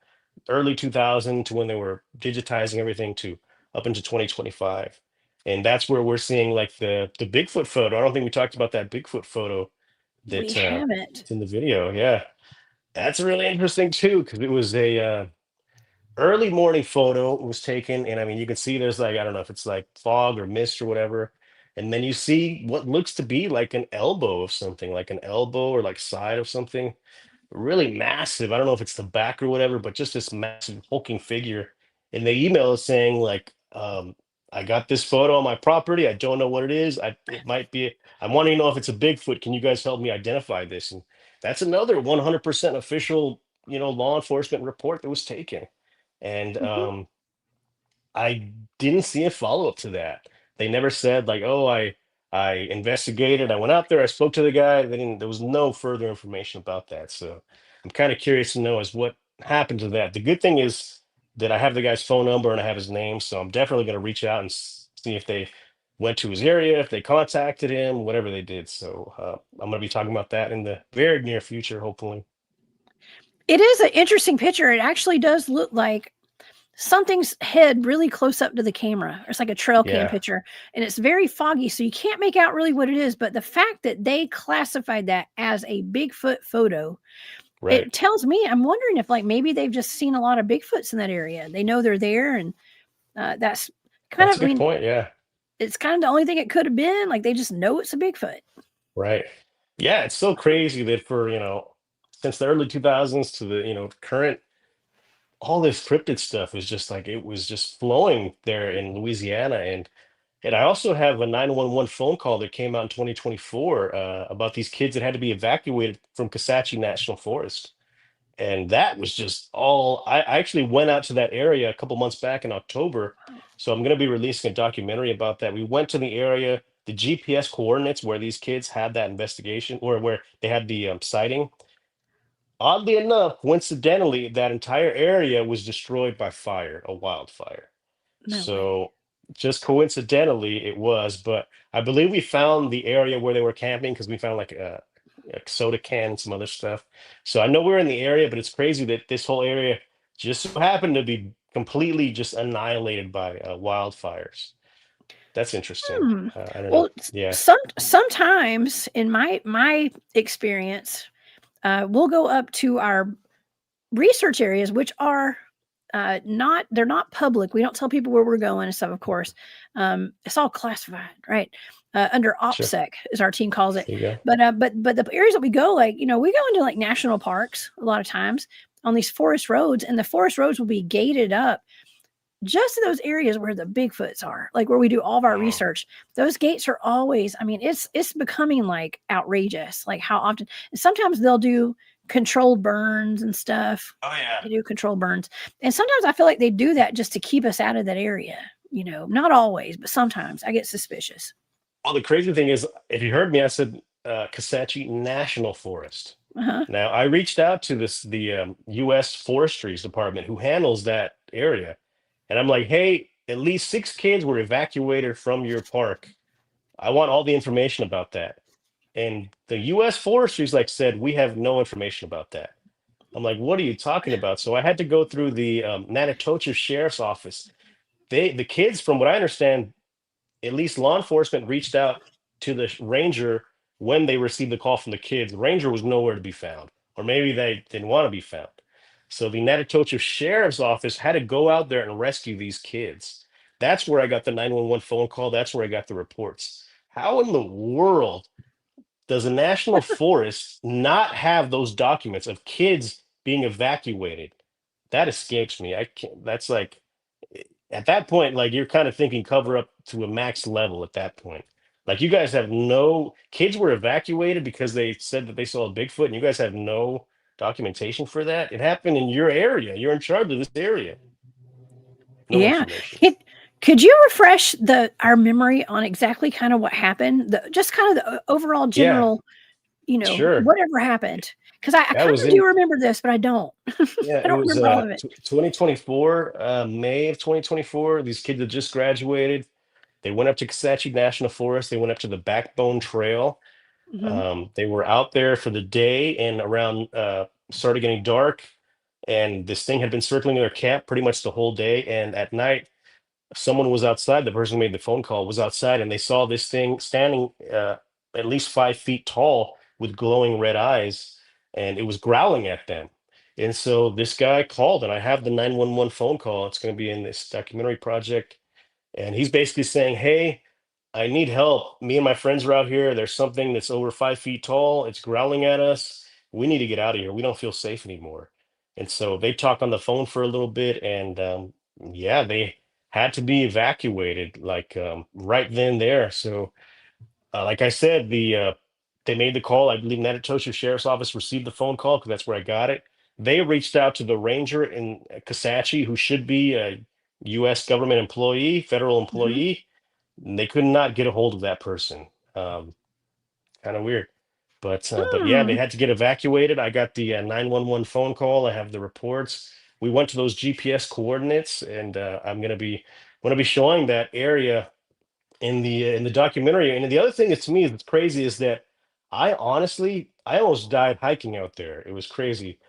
early 2000 to when they were digitizing everything to up into 2025. And that's where we're seeing like the Bigfoot photo. I don't think we talked about that Bigfoot photo we that haven't. it's in the video. Yeah. That's really interesting too, because it was a early morning photo was taken, and I mean, you can see there's like, I don't know if it's like fog or mist or whatever. And then you see what looks to be like an elbow of something, like an elbow or like side of something really massive. I don't know if it's the back or whatever, but just this massive hulking figure. And the email is saying like, I got this photo on my property. I don't know what it is. It might be. I'm wanting to know if it's a Bigfoot. Can you guys help me identify this? And that's another 100% official, law enforcement report that was taken. And Mhm. I didn't see a follow up to that. They never said like, "Oh, I investigated. I went out there. I spoke to the guy." They didn't. There was no further information about that. So I'm kind of curious to know is what happened to that. The good thing is that I have the guy's phone number and I have his name, so I'm definitely going to reach out and see if they went to his area, if they contacted him, whatever they did. So I'm going to be talking about that in the very near future, hopefully. It is an interesting picture. It actually does look like something's head really close up to the camera. It's like a trail cam Yeah. picture, and it's very foggy, so you can't make out really what it is. But the fact that they classified that as a Bigfoot photo, Right. it tells me, I'm wondering if like maybe they've just seen a lot of Bigfoots in that area. They know they're there, and that's kind That's of, a I good mean, point. Yeah. it's kind of the only thing it could have been. Like they just know it's a Bigfoot. Right. Yeah, it's so crazy that for, since the early 2000s to the, current, all this cryptid stuff is just like it was just flowing there in Louisiana. And I also have a 911 phone call that came out in 2024 about these kids that had to be evacuated from Kisatchie National Forest. And that was just all I actually went out to that area a couple months back in October. So I'm going to be releasing a documentary about that. We went to the area, the GPS coordinates where these kids had that investigation or where they had the sighting. Oddly enough, coincidentally, that entire area was destroyed by fire, a wildfire. No way. So just coincidentally, it was. But I believe we found the area where they were camping because we found like a soda can and some other stuff. So I know we're in the area, but it's crazy that this whole area just so happened to be completely just annihilated by wildfires. That's interesting. Hmm. I don't know. Well, Yeah, sometimes in my experience, we'll go up to our research areas, which are not they're not public. We don't tell people where we're going and stuff. Of course, it's all classified, right? Under sure. OPSEC, as our team calls it. There you go. But the areas that we go, like we go into like national parks a lot of times on these forest roads, and the forest roads will be gated up just in those areas where the Bigfoots are, like where we do all of our Mm. research. Those gates are always, I mean, it's becoming like outrageous, like how often. And sometimes they'll do controlled burns and stuff. Oh yeah. They do controlled burns. And sometimes I feel like they do that just to keep us out of that area. Not always, but sometimes I get suspicious. Well, the crazy thing is, if you heard me, I said Kisatchie National Forest. Uh-huh. Now, I reached out to the U.S. Forestry's department who handles that area, and I'm like, "Hey, at least 6 kids were evacuated from your park. I want all the information about that." And the U.S. Forestry's like said, "We have no information about that." I'm like, "What are you talking about?" So I had to go through the Natatocha Sheriff's Office. The kids, from what I understand, at least law enforcement reached out to the ranger when they received the call from the kids. The ranger was nowhere to be found, or maybe they didn't want to be found. So the Natatocha Sheriff's Office had to go out there and rescue these kids. That's where I got the 911 phone call. That's where I got the reports. How in the world does a national forest not have those documents of kids being evacuated? That escapes me. I can't. That's like at that point, like you're kind of thinking cover up to a max level at that point. Like you guys have no kids were evacuated because they said that they saw a Bigfoot, and you guys have no documentation for that. It happened in your area. You're in charge of this area. No Yeah. information. Could you refresh our memory on exactly kind of what happened? Just kind of the overall Yeah, general, sure. whatever happened. Because I That kind was of do in, remember this, but I don't. yeah, I it don't was remember all of it. 2024, May of 2024. These kids had just graduated. They went up to Kisatchie National Forest. They went up to the Backbone Trail. Hmm. They were out there for the day, and around started getting dark, and this thing had been circling their camp pretty much the whole day. And at night, someone was outside. The person who made the phone call was outside, and they saw this thing standing at least 5 feet tall with glowing red eyes, and it was growling at them. And so this guy called, and I have the 911 phone call. It's going to be in this documentary project, and he's basically saying, "Hey, I need help. Me and my friends are out here. There's something that's over 5 feet tall. It's growling at us. We need to get out of here. We don't feel safe anymore." And so they talked on the phone for a little bit, and yeah, they had to be evacuated like right then there. So, like I said, they made the call. I believe Natatocha Sheriff's Office received the phone call because that's where I got it. They reached out to the ranger in Kisatchie, who should be a U.S. government employee, federal Hmm. employee. And they could not get a hold of that person. Kind of weird. But yeah, they Hmm. had to get evacuated. I got the 911 phone call. I have the reports. We went to those GPS coordinates, and I'm gonna be showing that area in the documentary. And the other thing is to me that's crazy is that I almost died hiking out there. It was crazy.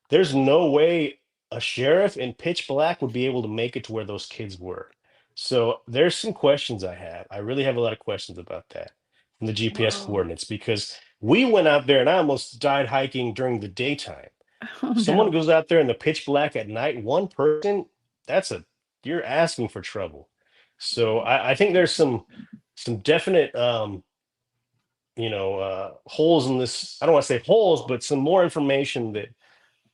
There's no way a sheriff in pitch black would be able to make it to where those kids were. So there's some questions I have. I really have a lot of questions about that from the GPS Whoa. coordinates because we went out there and I almost died hiking during the daytime. Oh, Someone no. goes out there in the pitch black at night, one person, that's a you're asking for trouble. So I think there's some definite holes in this. I don't want to say holes, but some more information that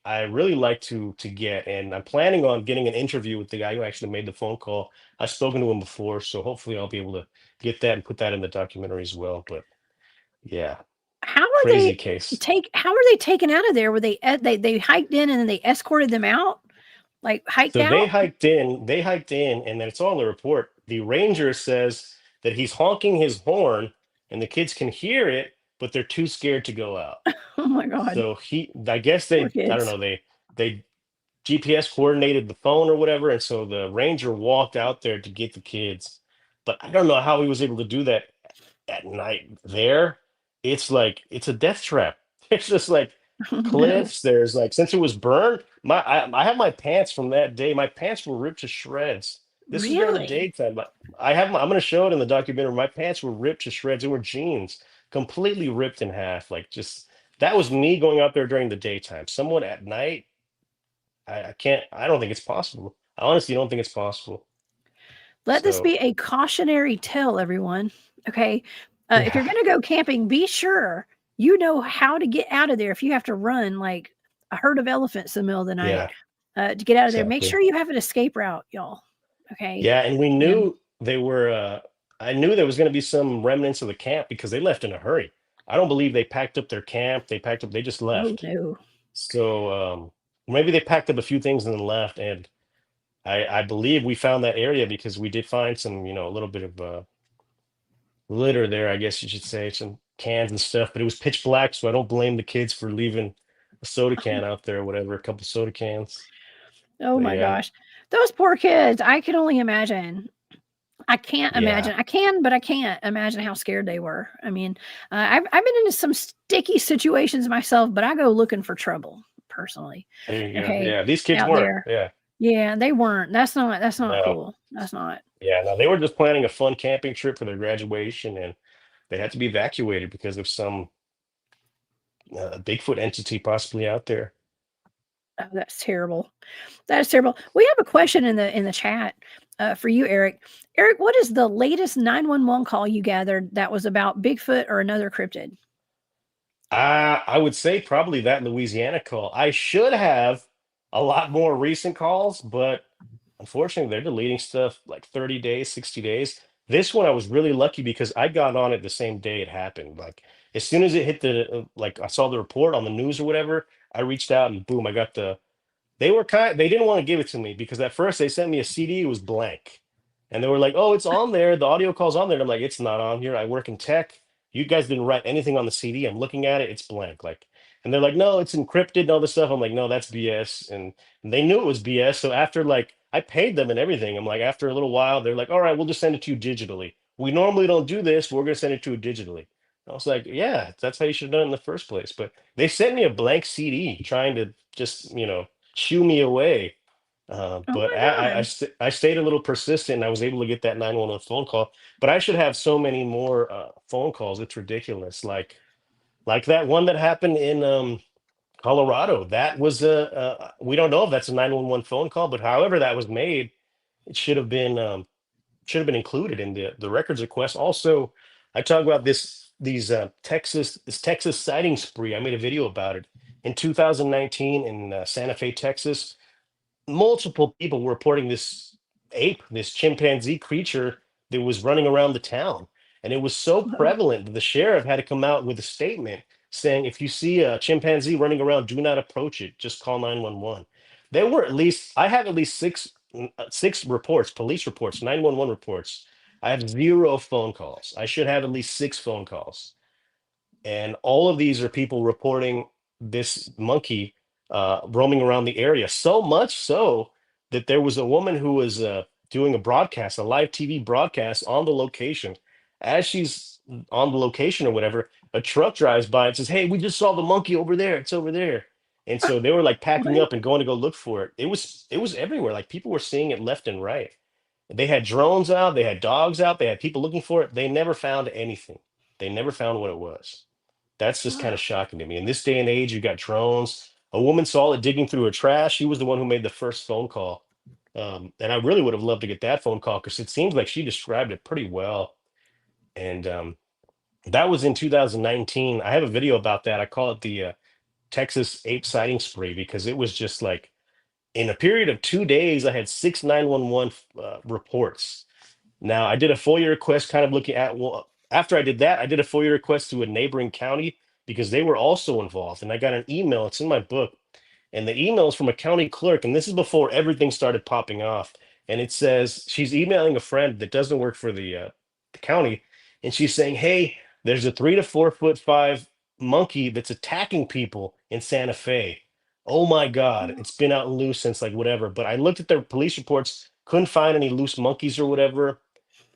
I really like to get. And I'm planning on getting an interview with the guy who actually made the phone call. I've spoken to him before, so hopefully I'll be able to get that and put that in the documentary as well. But yeah, crazy case. How were they taken out of there? Were they hiked in and then they escorted them out? Like, hiked So they out? hiked in, they hiked in, and then it's all in the report. The ranger says that he's honking his horn and the kids can hear it, but they're too scared to go out. Oh my god. So I guess Poor I don't kids. know, they GPS coordinated the phone or whatever, and so the ranger walked out there to get the kids. But I don't know how he was able to do that at night there. It's like it's a death trap. It's just like Oh, no. cliffs. There's like since it was burned, I have my pants from that day. My pants were ripped to shreds. This is during the Really? daytime, but I'm gonna show it in the documentary. My pants were ripped to shreds. They were jeans, completely ripped in half. Like just that was me going out there during the daytime. Someone at night, I can't. I don't think it's possible. I honestly don't think it's possible. Let this So be a cautionary tale, everyone. Okay. If yeah, you're going to go camping, be sure you know how to get out of there if you have to run like a herd of elephants in the middle of the night yeah, to get out of there. Make exactly. sure you have an escape route, y'all. Okay. Yeah, and we And knew they were I knew there was going to be some remnants of the camp because they left in a hurry. I don't believe they packed up their camp. They just oh left. no. So maybe they packed up a few things and then left. And I believe we found that area because we did find some, a little bit of litter there, I guess you should say, some cans and stuff, but it was pitch black, so I don't blame the kids for leaving a soda can out there or whatever, a couple soda cans. Oh But my yeah, gosh. Those poor kids. I can only imagine. I can't yeah, imagine. I can, but I can't imagine how scared they were. I mean, I've been into some sticky situations myself, but I go looking for trouble personally. there you go. Okay, Yeah, these kids out weren't. there. Yeah, Yeah, they weren't. That's not no. cool. That's not. Yeah, no, they were just planning a fun camping trip for their graduation, and they had to be evacuated because of some Bigfoot entity possibly out there. Oh, that's terrible. That is terrible. We have a question in the chat for you, Eric. Eric, what is the latest 911 call you gathered that was about Bigfoot or another cryptid? I would say probably that Louisiana call. I should have a lot more recent calls, but unfortunately, they're deleting stuff like 30 days, 60 days. This one, I was really lucky because I got on it the same day it happened. Like as soon as it hit like I saw the report on the news or whatever, I reached out and boom, I got they didn't want to give it to me because at first they sent me a CD, it was blank. And they were like, "Oh, it's on there. The audio call's on there." And I'm like, "It's not on here. I work in tech. You guys didn't write anything on the CD. I'm looking at it, it's blank." Like, and they're like, "No, it's encrypted and all this stuff." I'm like, "No, that's BS." And they knew it was BS. So after like I paid them and everything, I'm like, after a little while, they're like, "All right, we'll just send it to you digitally. We normally don't do this, but we're gonna send it to you digitally." I was like, "Yeah, that's how you should have done it in the first place." But they sent me a blank CD trying to just, shoo me away. Oh But my God. I stayed a little persistent and I was able to get that 911 phone call. But I should have so many more phone calls. It's ridiculous. Like that one that happened in Colorado. That was we don't know if that's a 911 phone call, but however that was made, it should have been included in the records request. Also, I talk about this Texas sighting spree. I made a video about it in 2019 in Santa Fe, Texas. Multiple people were reporting this chimpanzee creature that was running around the town. And it was so Uh-oh. prevalent that the sheriff had to come out with a statement saying, if you see a chimpanzee running around, do not approach it. Just call 911. I have at least six reports, police reports, 911 reports. I have zero phone calls. I should have at least six phone calls. And all of these are people reporting this monkey roaming around the area. So much so that there was a woman who was doing a broadcast, a live TV broadcast on the location. As she's on the location or whatever, a truck drives by and says, "Hey, we just saw the monkey over there. It's over there." And so they were like packing What? up and going to go look for it. It was everywhere. Like people were seeing it left and right. They had drones out, they had dogs out, they had people looking for it. They never found anything. They never found what it was. That's just kind Wow. of shocking to me. In this day and age, you got drones. A woman saw it digging through her trash. She was the one who made the first phone call. And I really would have loved to get that phone call because it seems like she described it pretty well. And that was in 2019. I have a video about that. I call it the Texas ape sighting spree because it was just like in a period of 2 days, I had six 911 reports. Now, I did a FOIA request kind of looking at, well, after I did that, I did a FOIA request to a neighboring county because they were also involved. And I got an email, it's in my book, and the email is from a county clerk. And this is before everything started popping off. And it says she's emailing a friend that doesn't work for the county. And she's saying, "Hey, there's a 3 to 4 foot 5 monkey that's attacking people in Santa Fe. Oh my God, it's been out loose since like whatever." But I looked at their police reports, couldn't find any loose monkeys or whatever.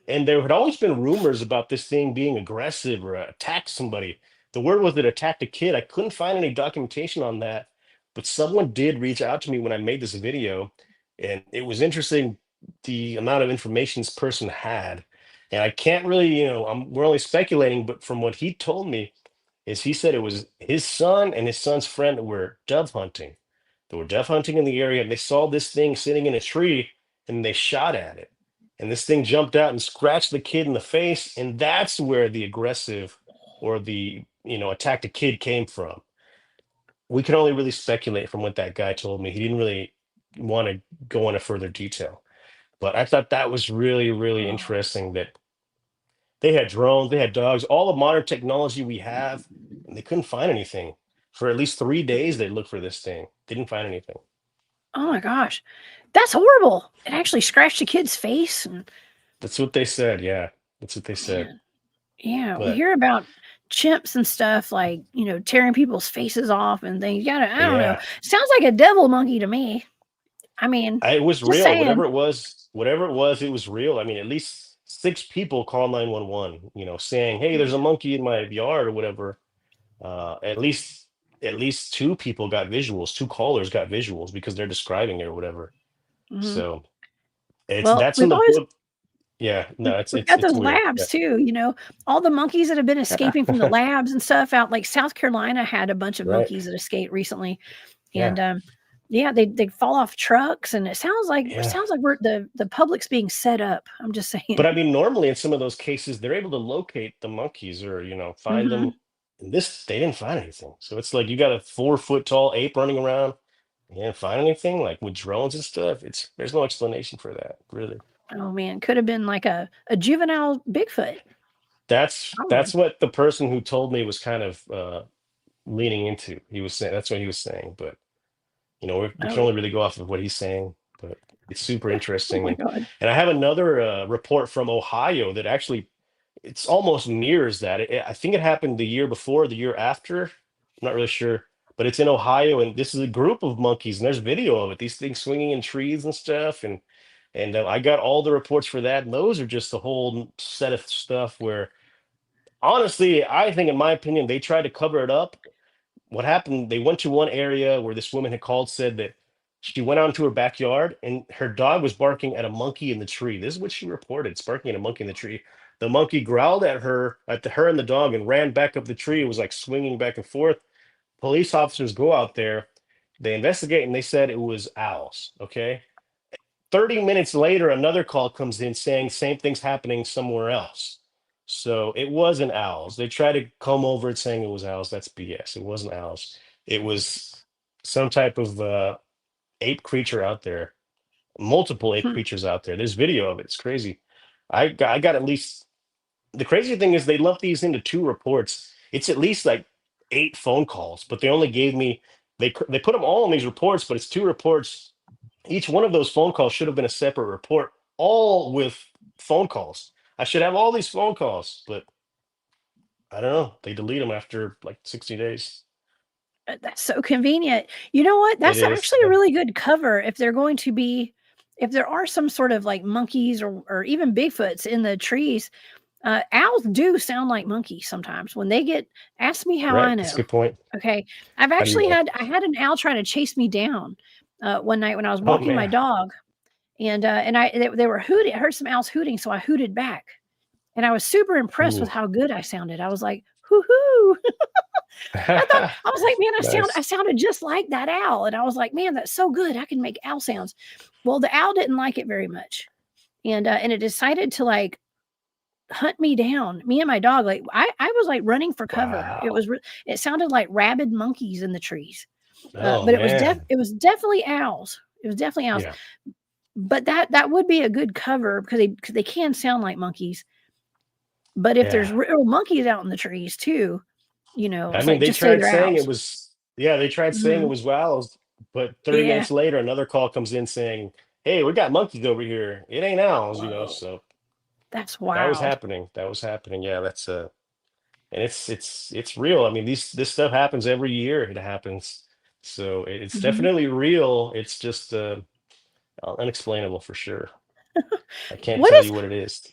And there had always been rumors about this thing being aggressive or attack somebody. The word was it attacked a kid. I couldn't find any documentation on that, but someone did reach out to me when I made this video, and it was interesting the amount of information this person had. And I can't really, we're only speculating, but from what he told me, is he said it was his son and his son's friend that were dove hunting. They were dove hunting in the area and they saw this thing sitting in a tree and they shot at it. And this thing jumped out and scratched the kid in the face. And that's where the aggressive or the, attack the kid came from. We can only really speculate from what that guy told me. He didn't really want to go into further detail. But I thought that was really, really Oh. interesting that they had drones, they had dogs, all the modern technology we have, and they couldn't find anything. For at least 3 days, they looked for this thing. Didn't find anything. Oh my gosh. That's horrible. It actually scratched a kid's face. And That's what they said. Yeah, that's what they said. man, yeah, we But hear about chimps and stuff like, tearing people's faces off and things. You gotta, I don't know. yeah, Sounds like a devil monkey to me. I mean, it was just real. saying. Whatever it was, it was real. I mean, at least six people call 911. Saying, "Hey, there's a monkey in my yard" or whatever. At least two people got visuals. Two callers got visuals because they're describing it or whatever. Mhm. So it's Well, that's in the book. Yeah, no, it's we've it's got it's those weird. Yeah, labs too, all the monkeys that have been escaping from the labs and stuff out like South Carolina had a bunch of right. monkeys that escaped recently. Yeah, And yeah, they fall off trucks and it yeah. sounds like we're the public's being set up. I'm just But saying. I mean, normally in some of those cases, they're able to locate the monkeys or find them. Mhm. In this, they didn't find anything. So it's like you got a 4 foot tall ape running around. You didn't find anything like with drones and stuff. There's no explanation for that, really. Oh man, could have been like a juvenile Bigfoot, That's probably. that's what the person who told me was kind of leaning into. He was saying that's what he was saying, but we can Oh, only really go off of what he's saying. But it's super oh interesting, my God. and I have another report from Ohio that actually it's almost mirrors that. I think it happened the year before, the year after. I'm not really sure, but it's in Ohio, and this is a group of monkeys, and there's video of it. These things swinging in trees and stuff, and I got all the reports for that, and those are just a whole set of stuff where, honestly, I think, in my opinion, they tried to cover it up. What happened, they went to one area where this woman had called, said that she went out into her backyard and her dog was barking at a monkey in the tree. This is what she reported. It's barking at a monkey in the tree. The monkey growled at her and the dog, and ran back up the tree. It was like swinging back and forth. Police officers go out there, they investigate, and they said it was owls. Okay. 30 minutes later, another call comes in saying same thing's happening somewhere else. So it wasn't owls. They tried to come over it saying it was owls. That's BS. It wasn't owls. It was some type of ape creature out there, multiple ape Hmm. creatures out there. There's video of it. It's crazy. I got at least, the crazy thing is they lumped these into two reports. It's at least like 8 phone calls, but they only gave me, they put them all in these reports, but it's two reports. Each one of those phone calls should have been a separate report, all with phone calls. I should have all these phone calls, but I don't know. They delete them after like 60 days. That's so convenient. You know what? It That's is. actually a really good cover if they're going to be, if there are some sort of like monkeys or even Bigfoots in the trees. Owls do sound like monkeys sometimes when they get. Ask me how Right. I That's a know. good point. Okay, I've How do you actually know? had an owl try to chase me down one night when I was Oh, walking my man. dog, and they were hooting. I heard some owls hooting, so I hooted back, and I was super impressed with Ooh. how good I sounded. I was like, "Hoo hoo!" I thought I was like, "Man, I Nice. sounded just like that owl," and I was like, "Man, that's so good. I can make owl sounds." Well, the owl didn't like it very much, and it decided to like hunt me down. Me and my dog, like I was like running for cover. Wow. It sounded like rabid monkeys in the trees, Oh, but man. it was definitely owls. It was definitely owls. Yeah. But that would be a good cover because they can sound like monkeys. But if there's Yeah. real monkeys out in the trees too, I it's mean, like they just say tried they're saying it owls. was, yeah, they tried saying it Mhm. was owls, but 30 Yeah. minutes later, another call comes in saying, hey, we got monkeys over here. It ain't owls. Whoa, So that's that was wild. happening. That was happening. Yeah, that's and it's real. I mean, this stuff happens every year. It happens. So it's Mhm. definitely real. It's just unexplainable for sure. I can't What tell is you what it is.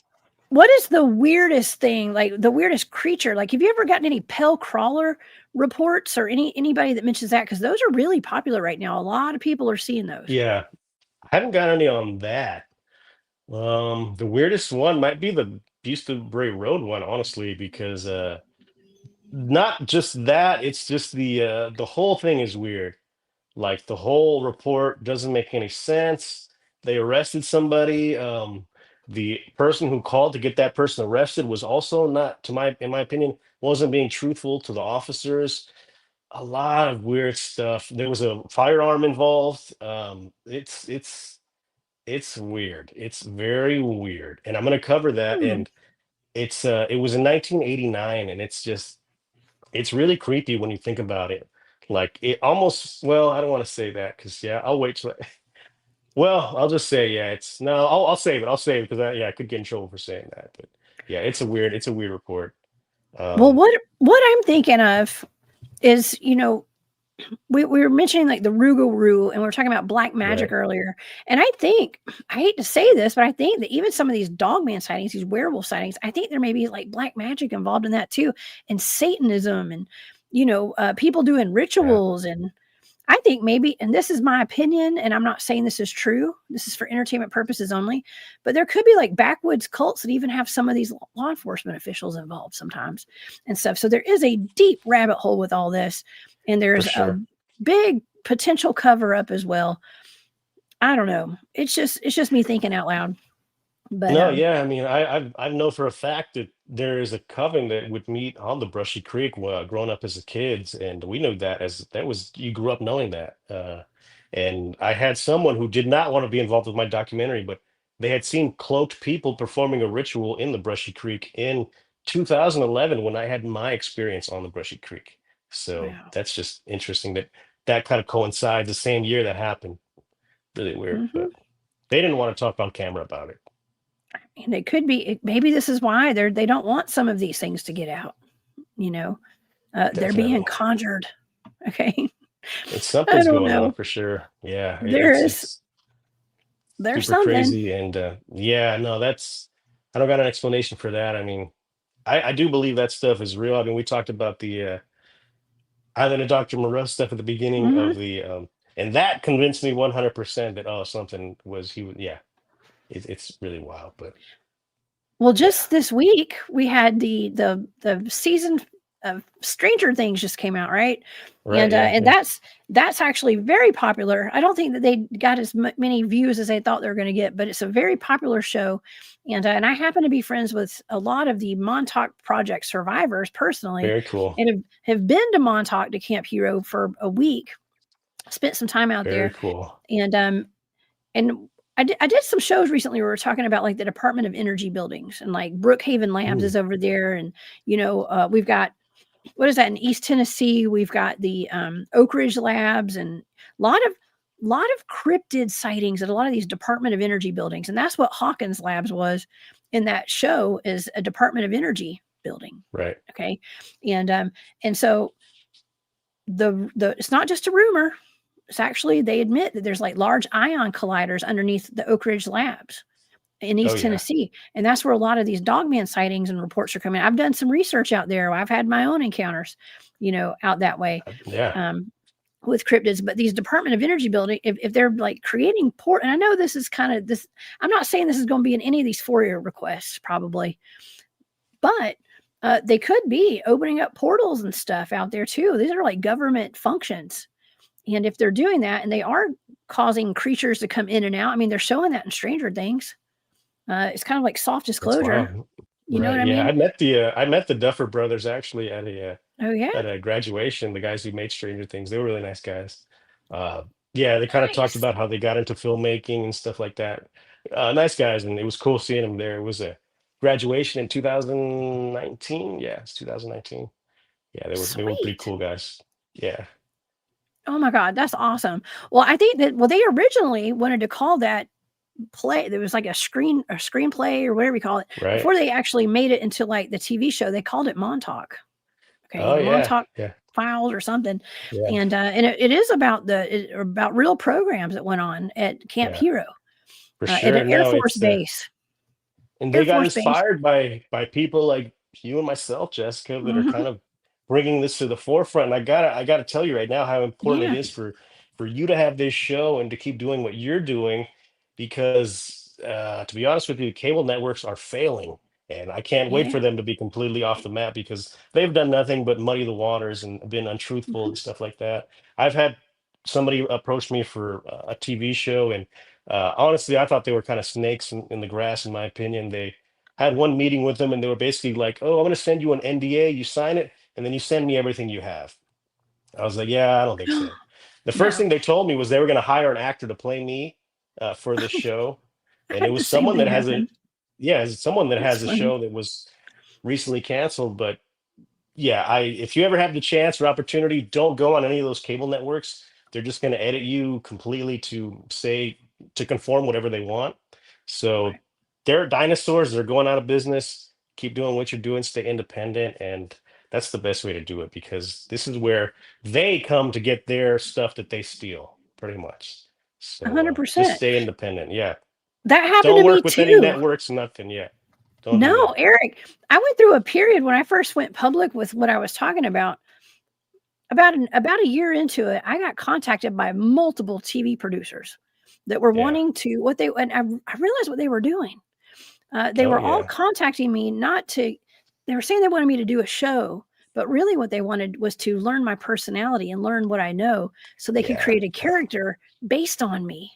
what is the weirdest thing, like the weirdest creature? Like, have you ever gotten any pell crawler reports or anybody that mentions that? Because those are really popular right now. A lot of people are seeing those. Yeah, I haven't got any on that. The weirdest one might be the Houston Bray Road one, honestly, because not just that, it's just the whole thing is weird. Like the whole report doesn't make any sense. They arrested somebody. The person who called to get that person arrested was also not, in my opinion, wasn't being truthful to the officers. A lot of weird stuff. There was a firearm involved. It's weird. It's very weird, and I'm going to cover that. Hmm. And it was in 1989, and it's really creepy when you think about it. Like it almost, well, I don't want to say that because yeah, I'll wait till. Well, I'll just say yeah. It's no, I'll save it. I'll save it because I could get in trouble for saying that. But yeah, it's a weird report. Well, Um, what I'm thinking of is, we were mentioning like the Rougarou, and we were talking about black magic right. earlier. And I think, I hate to say this, but I think that even some of these dogman sightings, these werewolf sightings, I think there may be like black magic involved in that too, and Satanism, and people doing Yeah, rituals. And I think maybe, and this is my opinion, and I'm not saying this is true. This is for entertainment purposes only, but there could be like backwoods cults that even have some of these law enforcement officials involved sometimes and stuff. So there is a deep rabbit hole with all this, and for there's a sure. big potential cover up as well. I don't know. It's just me thinking out loud. But No, yeah, I mean, I know for a fact that there is a coven that would meet on the Brushy Creek growing up as a kids, and we knew that as that was you grew up knowing that. And I had someone who did not want to be involved with my documentary, but they had seen cloaked people performing a ritual in the Brushy Creek in 2011 when I had my experience on the Brushy Creek. So Wow. that's just interesting that that kind of coincides the same year that happened. Really weird, Hmm. but they didn't want to talk on camera about it. And it could be, maybe this is why they don't want some of these things to get out. You know, they're being Definitely. conjured. Okay. And I something's don't going on know. for sure. Yeah, There is, it's there's super something. crazy. And yeah, no, that's I don't got an explanation for that. I mean, I do believe that stuff is real. I mean, we talked about the Island of Dr. Moreau stuff at the beginning of Hmm. the and that convinced me 100% that oh something was yeah, it's really wild, but Well, yeah. just this week we had the season of Stranger Things just came out, right? Right, yeah, And yeah. that's actually very popular. I don't think that they got as many views as they thought they were going to get, but it's a very popular show. And I happen to be friends with a lot of the Montauk Project survivors personally, Very cool. and have been to Montauk to Camp Hero for a week. Spent some time out Very there, cool. and and I did some shows recently where we were talking about like the Department of Energy buildings, and like Brookhaven Labs Ooh, is over there. And, we've got, what is that in East Tennessee? We've got the Oak Ridge Labs, and a lot of cryptid sightings at a lot of these Department of Energy buildings. And that's what Hawkins Labs was in that show, is a Department of Energy building. right. Okay. And so the it's not just a rumor. It's actually, they admit that there's like large ion colliders underneath the Oak Ridge Labs in Oh East yeah. Tennessee. And that's where a lot of these dogman sightings and reports are coming. I've done some research out there. I've had my own encounters, out that way, Yeah. um, with cryptids. But these Department of Energy building, if they're like creating port, and I know this is kind of this, I'm not saying this is going to be in any of these Foia requests, probably, but they could be opening up portals and stuff out there too. These are like government functions. And if they're doing that and they are causing creatures to come in and out, I mean, they're showing that in Stranger Things. It's kind of like soft That's disclosure. wild. You know what Right. I Yeah. mean? I met the Duffer brothers actually Oh, yeah. at a graduation, the guys who made Stranger Things. They were really nice guys. Yeah, they kind of talked Nice. about how they got into filmmaking and stuff like that. Nice guys, and it was cool seeing them there. It was a graduation in 2019. Yeah, it's 2019. Yeah, they were pretty Sweet. cool guys. Yeah, Oh my God, that's awesome. Well, I think that, well, they originally wanted to call that play. There was like a screenplay or whatever you call it. right. Before they actually made it into like the TV show, they called it Montauk. Okay, Oh the yeah, Montauk yeah, Files or something. yeah, And it is about real programs that went on at Camp yeah, Hero, for at sure. an Air No, Force it's base. and Air they got Force Base. inspired by people like you and myself, Jessica, that are kind Mhm. of bringing this to the forefront. And I gotta tell you right now how important it Yeah, is for you to have this show and to keep doing what you're doing, because to be honest with you, cable networks are failing, and I can't wait yeah. for them to be completely off the map because they've done nothing but muddy the waters and been untruthful Mhm. and stuff like that. I've had somebody approach me for a TV show, and honestly, I thought they were kind of snakes in the grass, in my opinion. They had one meeting with them, and they were basically like, "Oh, I'm going to send you an NDA. You sign it, and then you send me everything you have." I was like, "Yeah, I don't think so." The first thing No. they told me was they were going to hire an actor to play me for this show, I and it had the was same someone thing that has a happen. yeah, it's someone that That's has a funny. show that was recently canceled. But yeah, I if you ever have the chance or opportunity, don't go on any of those cable networks. They're just going to edit you completely to say to conform whatever they want. So Right. they're dinosaurs. They're going out of business. Keep doing what you're doing. Stay independent, and that's the best way to do it because this is where they come to get their stuff that they steal, pretty much. So just 100%. stay independent. Yeah, That happened don't to me work with any too. networks. Nothing. Yeah, don't do No, that. Eric, I went through a period when I first went public with what I was talking about. About a year into it, I got contacted by multiple TV producers that were Yeah. wanting to, what they, and I realized what they were doing. They Oh were all yeah. contacting me not to, they were saying they wanted me to do a show, but really what they wanted was to learn my personality and learn what I know so they could Yeah. create a Yeah. character based on me.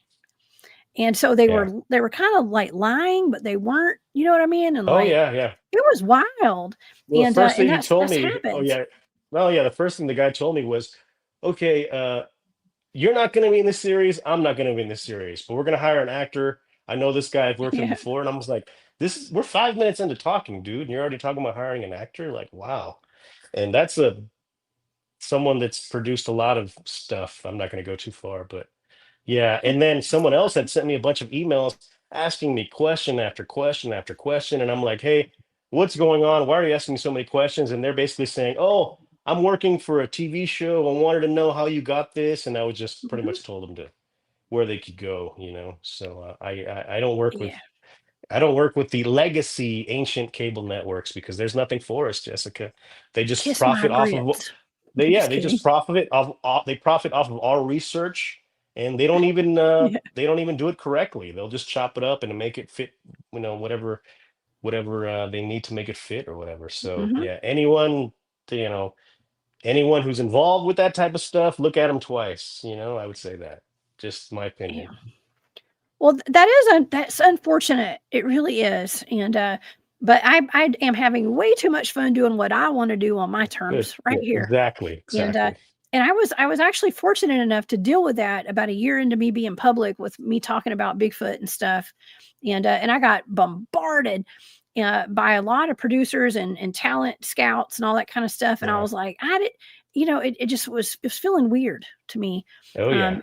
And so Yeah. they were kind of like lying, but they weren't, you know what I mean? And Oh like yeah. Yeah. it was wild. Well, the first And thing he told that's me, oh happens. yeah, well yeah, the first thing the guy told me was, okay, you're not going to be in this series. I'm not going to be in this series, but we're going to hire an actor. I know this guy. I've worked with him Yeah. before, and I was like, we're 5 minutes into talking, dude, and you're already talking about hiring an actor. Like, wow, and that's a someone that's produced a lot of stuff. I'm not going to go too far, but yeah. And then someone else had sent me a bunch of emails asking me question after question after question. And I'm like, hey, what's going on? Why are you asking me so many questions? And they're basically saying, oh, I'm working for a TV show. I wanted to know how you got this. And I was just pretty Mhm. much told them to where they could go, you know. So I don't work with Yeah. the legacy ancient cable networks because there's nothing for us, Jessica. They just Kiss my profit off of grits. I'm yeah, just they kidding. just they profit off of our research, and Yeah. they don't even do it correctly. They'll just chop it up and make it fit, you know, whatever they need to make it fit or whatever. So Hmm. yeah, you know, anyone who's involved with that type of stuff, look at them twice. You know, I would say that. Just my Yeah. opinion. Well, that's unfortunate. It really is. And but I am having way too much fun doing what I want to do on my Good. terms right Yeah, here. exactly, And exactly. I was actually fortunate enough to deal with that about a year into me being public with me talking about Bigfoot and stuff. And I got bombarded by a lot of producers and talent scouts and all that kind of stuff. And I Yeah. was like, I did, you know, it just was feeling weird to me. Oh yeah.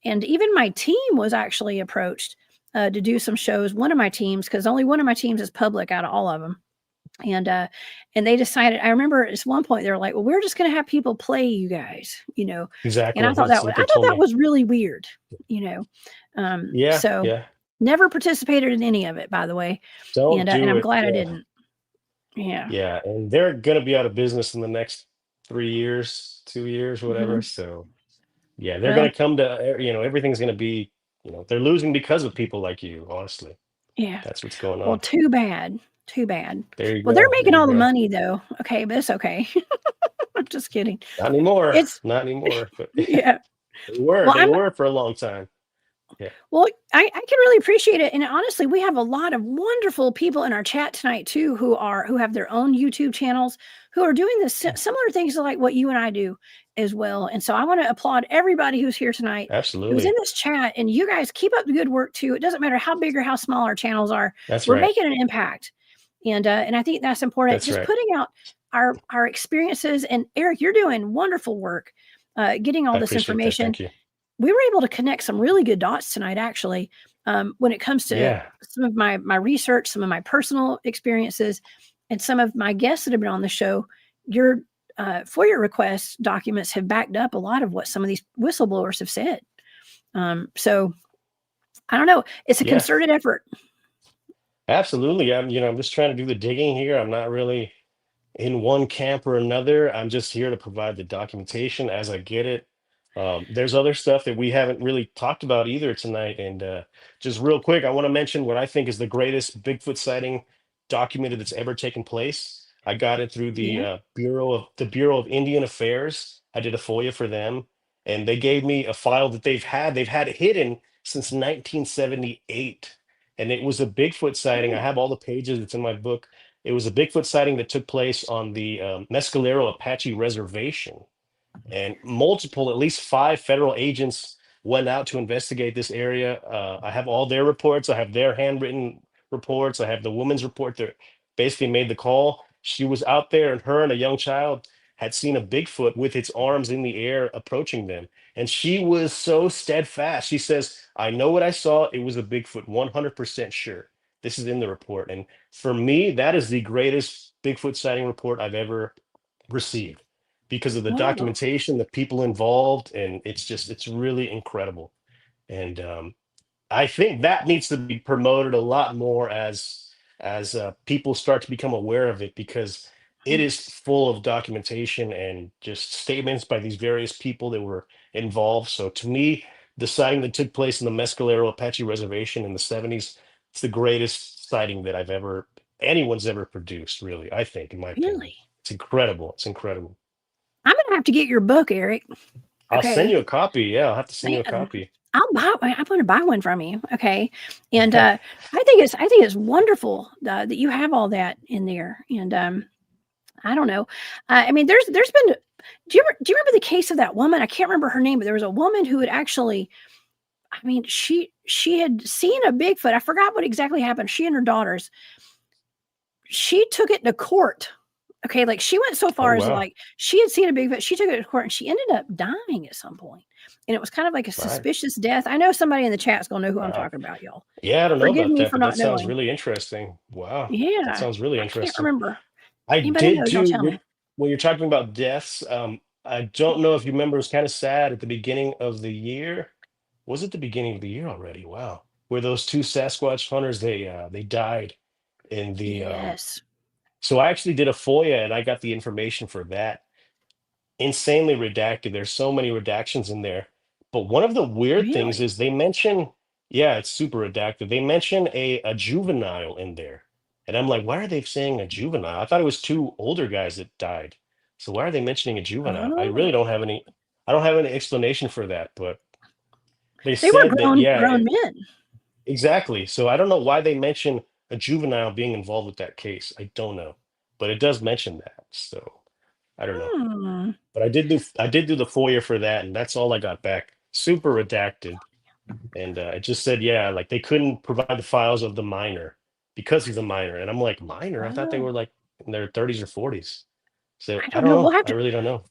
And even my team was actually approached to do some shows. One of my teams, because only one of my teams is public out of all of them, and and they decided. I remember at one point they were like, "Well, we're just going to have people play you guys," you know. And Exactly. That's what I they thought told that me. was really weird, you know. Yeah, So yeah. never participated in any of it, by the way, Don't and do I'm it. glad I Yeah. didn't. Yeah. Yeah. And they're gonna be out of business in the next 3 years, 2 years, whatever. Hmm. So yeah, they're gonna Well, come to you know, everything's gonna be, you know, they're losing because of people like you, honestly. yeah. That's what's going Well, on. too bad. Too bad. There you Well, they're go. There making you all the go. money though. Okay, but it's okay. I'm just kidding. Not anymore. It's Not anymore. But yeah. they were. Well, They were for a long time. Yeah. well, I can really appreciate it. And honestly, we have a lot of wonderful people in our chat tonight too who have their own YouTube channels who are doing this similar things to like what you and I do as well. And so I want to applaud everybody who's here tonight, who's in Absolutely. this chat. And you guys keep up the good work too. It doesn't matter how big or how small our channels are. That's We're right. making an impact. And I think that's important. That's Just right. putting out our experiences. And Eric, you're doing wonderful work getting all I this appreciate that. information. Thank you. We were able to connect some really good dots tonight, actually, when it comes to Yeah. some of my research, some of my personal experiences, and some of my guests that have been on the show. Your FOIA request documents have backed up a lot of what some of these whistleblowers have said. So I don't know. It's a Yeah. concerted effort. Absolutely. I'm just trying to do the digging here. I'm not really in one camp or another. I'm just here to provide the documentation as I get it. There's other stuff that we haven't really talked about either tonight. And just real quick, I want to mention what I think is the greatest Bigfoot sighting documented that's ever taken place. I got it through the Yeah. Bureau of Indian Affairs. I did a FOIA for them, and they gave me a file that they've had it hidden since 1978, and it was a Bigfoot sighting. I Oh, have all the pages. It's in my book. It was a Bigfoot sighting that took place on the Mescalero Apache Reservation, and multiple, at least five federal agents went out to investigate this area. I have all their reports. I have their handwritten reports. I have the woman's report that basically made the call. She was out there, and her and a young child had seen a Bigfoot with its arms in the air approaching them. And she was so steadfast. She says, I know what I saw. It was a Bigfoot, 100% sure. This is in the report. And for me, that is the greatest Bigfoot sighting report I've ever received because of the wow. documentation, the people involved, and it's really incredible. And I think that needs to be promoted a lot more as people start to become aware of it because it is full of documentation and just statements by these various people that were involved. So to me, the sighting that took place in the Mescalero Apache Reservation in the 70s, it's the greatest sighting that anyone's ever produced, really, I think, in my opinion. Really? It's incredible. It's incredible. I'm gonna have to get your book, Eric. I'll send Okay. you a copy. Yeah, I'll have to send you a Man, copy. I'm gonna buy one from you. Okay. And I think it's wonderful that you have all that in there. And I don't know. I mean, there's been. Do you remember the case of that woman? I can't remember her name, but there was a woman who had actually. I mean, she had seen a Bigfoot. I forgot what exactly happened. She and her daughters. She took it to court. Okay, like she went so Oh far as wow. like she had seen a Bigfoot. She took it to court and she ended up dying at some point. And it was kind of like a Right. suspicious death. I know somebody in the chat's gonna know who I'm Wow. talking about, y'all. Yeah, I don't know Forgive about me that, for but that not sounds knowing. really interesting. Wow. That Yeah, sounds really I can't interesting. remember. I Anybody did knows, y'all too. tell me. When you're talking about deaths, I don't know if you remember, it was kind of sad at the beginning of the year. Was it the beginning of the year already? Wow. Where those two Sasquatch hunters, they died in the Yes. so I actually did a FOIA and I got the information for that. Insanely redacted. There's so many redactions in there. But one of the weird things Really? is they mention, yeah, it's super redacted. They mention a juvenile in there. And I'm like, why are they saying a juvenile? I thought it was two older guys that died. So why are they mentioning a juvenile? I really Oh. don't have any, I don't have any explanation for that, but they They were said that, grown yeah, grown men. exactly. So I don't know why they mention a juvenile being involved with that case. I don't know. But it does mention that. So I don't know. Hmm. But I did do the FOIA for that, and that's all I got back. Super redacted, and it just said, yeah, like they couldn't provide the files of the minor because he's a minor. And I'm like, minor? I thought they Oh, were like in their 30s or 40s. So I I don't don't know. know. I really don't know.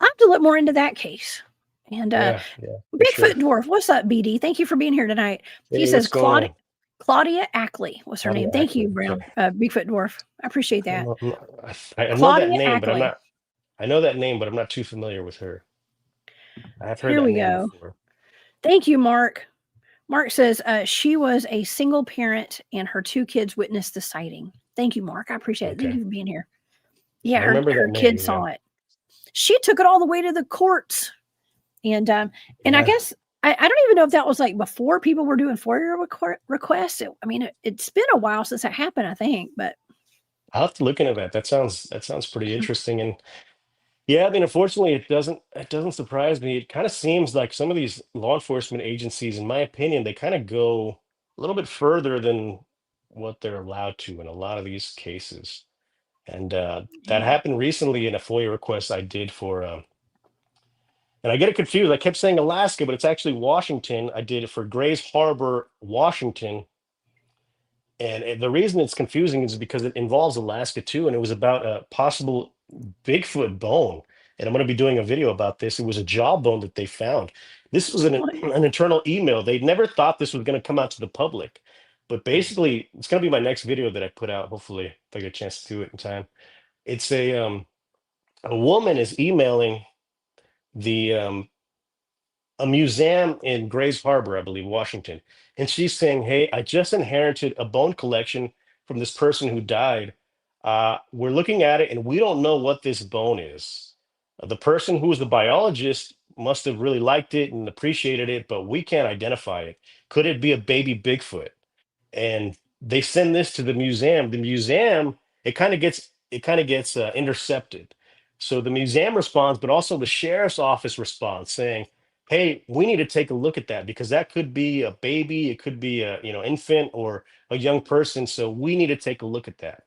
I'll have to look more into that case. And Yeah, yeah, for Bigfoot sure. Dwarf, what's up, BD? Thank you for being here tonight. He Hey, says what's going on? Claudia Ackley was her Claudia name. Thank you, Ackley. Okay, Brown Bigfoot Dwarf. I appreciate I don't that. know. I know that Claudia name, but I'm Ackley. not. I know that name, but I'm not too familiar with her. I have heard Here that we name go. before. Thank you, Mark. Mark says she was a single parent and her two kids witnessed the sighting. Thank you, Mark. I appreciate it. Thank Okay, you for being here. Yeah, I remember her that name. kids Yeah, saw it. She took it all the way to the courts. And I yeah. guess I don't even know if that was like before people were doing FOIA requests. I mean, it's been a while since that happened, I think. But I'll have to look into that. That sounds pretty interesting. And yeah, I mean, unfortunately, it doesn't surprise me. It kind of seems like some of these law enforcement agencies, in my opinion, they kind of go a little bit further than what they're allowed to in a lot of these cases. And that yeah. happened recently in a FOIA request I did for, and I get it confused. I kept saying Alaska, but it's actually Washington. I did it for Grays Harbor, Washington. And the reason it's confusing is because it involves Alaska too, and it was about a possible Bigfoot bone. And I'm going to be doing a video about this. It was a jawbone that they found. This was What? an internal email. They never thought this was going to come out to the public, but basically, it's going to be my next video that I put out. Hopefully, if I get a chance to do it in time. It's a woman is emailing the a museum in Grays Harbor, I believe, Washington. And she's saying, hey, I just inherited a bone collection from this person who died. We're looking at it and we don't know what this bone is. The person who was the biologist must have really liked it and appreciated it, but we can't identify it. Could it be a baby Bigfoot? And they send this to the museum. The museum, it kind of gets intercepted. So the museum responds, but also the sheriff's office responds, saying, "Hey, we need to take a look at that because that could be a baby, it could be a infant or a young person. So we need to take a look at that."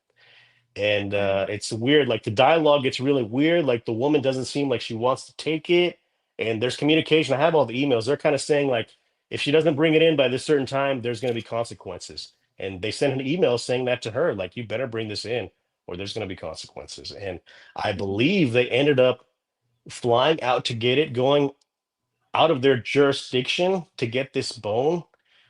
And Wow. it's weird, like the dialogue gets really weird, like the woman doesn't seem like she wants to take it, and there's communication. I have all the emails. They're kind of saying like if she doesn't bring it in by this certain time there's going to be consequences, and they sent an email saying that to her, like you better bring this in or there's going to be consequences. And I believe they ended up flying out to get it, going out of their jurisdiction to get this bone.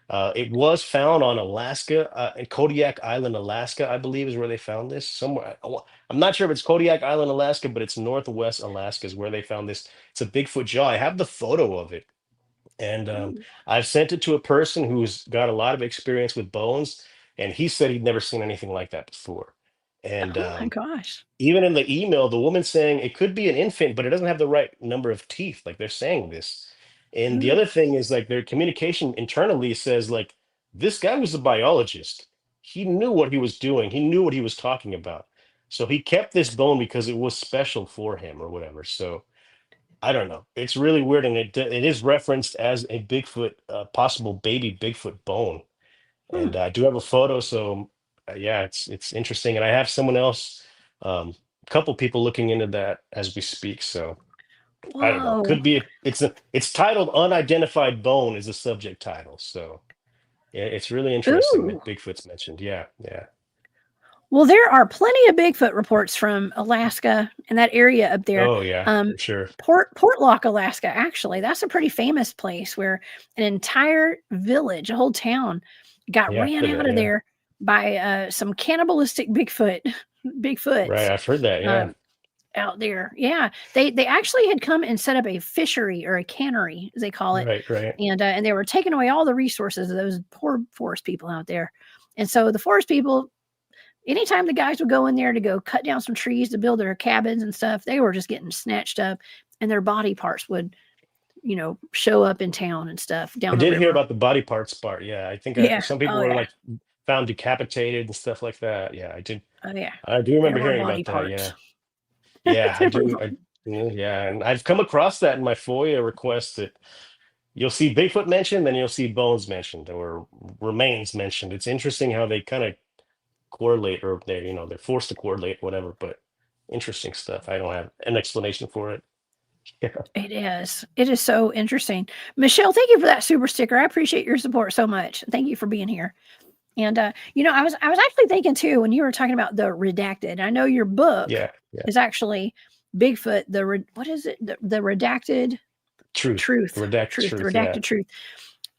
It was found on Alaska, in Kodiak Island, Alaska, I believe is where they found this. Somewhere, I'm not sure if it's Kodiak Island, Alaska, but it's Northwest Alaska is where they found this. It's a Bigfoot jaw. I have the photo of it, and Ooh. I've sent it to a person who's got a lot of experience with bones, and he said he'd never seen anything like that before. And Oh my gosh. even in the email, the woman's saying it could be an infant, but it doesn't have the right number of teeth. Like they're saying this. And the Ooh. other thing is like their communication internally says like this guy was a biologist. He knew what he was doing. He knew what he was talking about. So he kept this bone because it was special for him or whatever. So I don't know. It's really weird, and it is referenced as a Bigfoot, possible baby Bigfoot bone. Hmm. And I do have a photo, so yeah, it's interesting. And I have someone else, a couple people looking into that as we speak. So I don't know. Whoa. Could be it's titled "Unidentified Bone" is the subject title. So yeah, it's really interesting Ooh. that Bigfoot's mentioned. Yeah, yeah. Well, there are plenty of Bigfoot reports from Alaska and that area up there. Oh yeah, Um, for sure. Portlock, Alaska, actually, that's a pretty famous place where an entire village, a whole town, got Yeah, I've ran heard out that. of Yeah, there by some cannibalistic right. Bigfoots I've heard that. Yeah, um, out there. Yeah, they actually had come and set up a fishery or a cannery, as they call it, right, right. and they were taking away all the resources of those poor forest people out there. And so the forest people, anytime the guys would go in there to go cut down some trees to build their cabins and stuff, they were just getting snatched up, and their body parts would, show up in town and stuff I down the did hear river. about the body parts part. Yeah, I think Yeah. some people Oh were yeah. like found decapitated and stuff like that. Yeah, I did. Oh yeah. I do There remember were hearing body about that. parts. Yeah, yeah, I There were do. Yeah, and I've come across that in my FOIA request that you'll see Bigfoot mentioned, then you'll see bones mentioned or remains mentioned. It's interesting how they kind of correlate, or they're forced to correlate, whatever. But interesting stuff. I don't have an explanation for it. Yeah, It is. It is so interesting. Michelle, thank you for that super sticker. I appreciate your support so much. Thank you for being here. And I was actually thinking too when you were talking about the redacted. I know your book yeah, yeah. is actually Bigfoot. What is it? The redacted Truth, truth, redacted truth, the truth. Yeah, redacted truth.